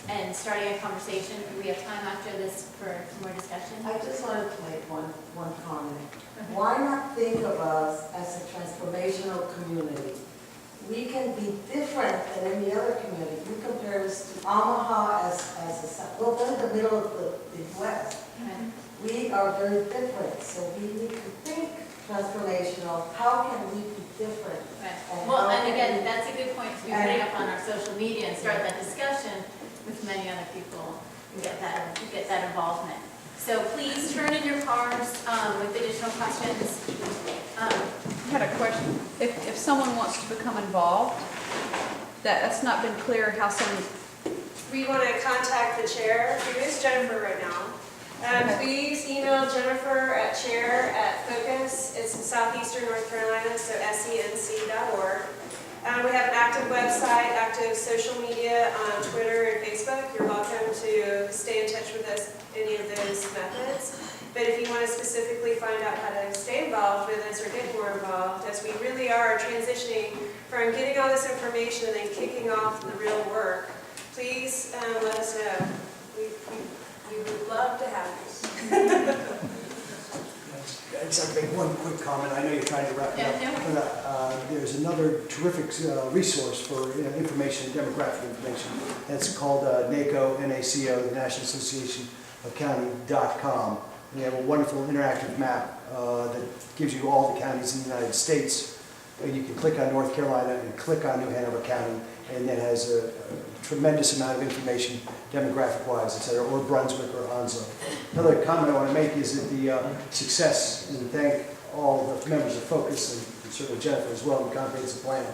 and starting a conversation. Do we have time after this for some more discussion?
I just wanted to make one comment. Why not think of us as a transformational community? We can be different than any other community. You compare us to Omaha as well, they're in the middle of the West. We are very different, so we need to think transformational. How can we be different?
Well, and again, that's a good point to be putting up on our social media and start that discussion with many other people and get that involvement. So please turn in your cards with additional questions.
I had a question. If someone wants to become involved, that's not been clear how someone...
We want to contact the chair, who is Jennifer right now. Please email Jennifer at chair@Focus. It's in southeastern North Carolina, so senc.org. We have an active website, active social media on Twitter and Facebook. You're welcome to stay in touch with us, any of those methods. But if you want to specifically find out how to stay involved with us or get more involved, as we really are transitioning from getting all this information and then kicking off the real work, please let us know. We would love to have you.
just like to make one quick comment. I know you're trying to wrap it up.
Yeah, no.
But there's another terrific resource for information, demographic information. It's called NACO, N-A-C-O, the National Association of County.com. And they have a wonderful interactive map that gives you all the counties in the United States. And you can click on North Carolina and click on New Hanover County, and that has a tremendous amount of information demographic-wise, et cetera, or Brunswick or Onslow. Another comment I want to make is that the success, and thank all the members of Focus and certainly Jennifer as well, in the comprehensive plan.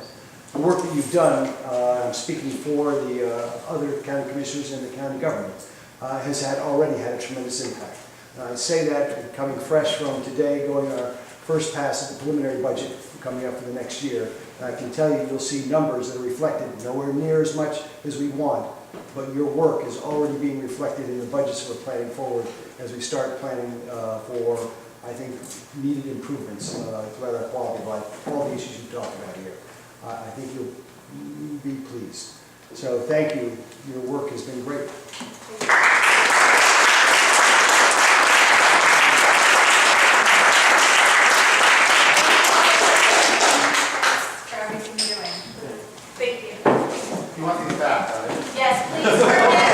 The work that you've done, I'm speaking for the other county commissioners and the county government, has already had a tremendous impact. I say that coming fresh from today, going our first pass at the preliminary budget coming up for the next year. And I can tell you, you'll see numbers that are reflected nowhere near as much as we want, but your work is already being reflected in the budgets we're planning forward as we start planning for, I think, needed improvements throughout our quality of life, all the issues you've talked about here. I think you'll be pleased. So thank you. Your work has been great.
Thank you.
You want these back, right?
Yes, please,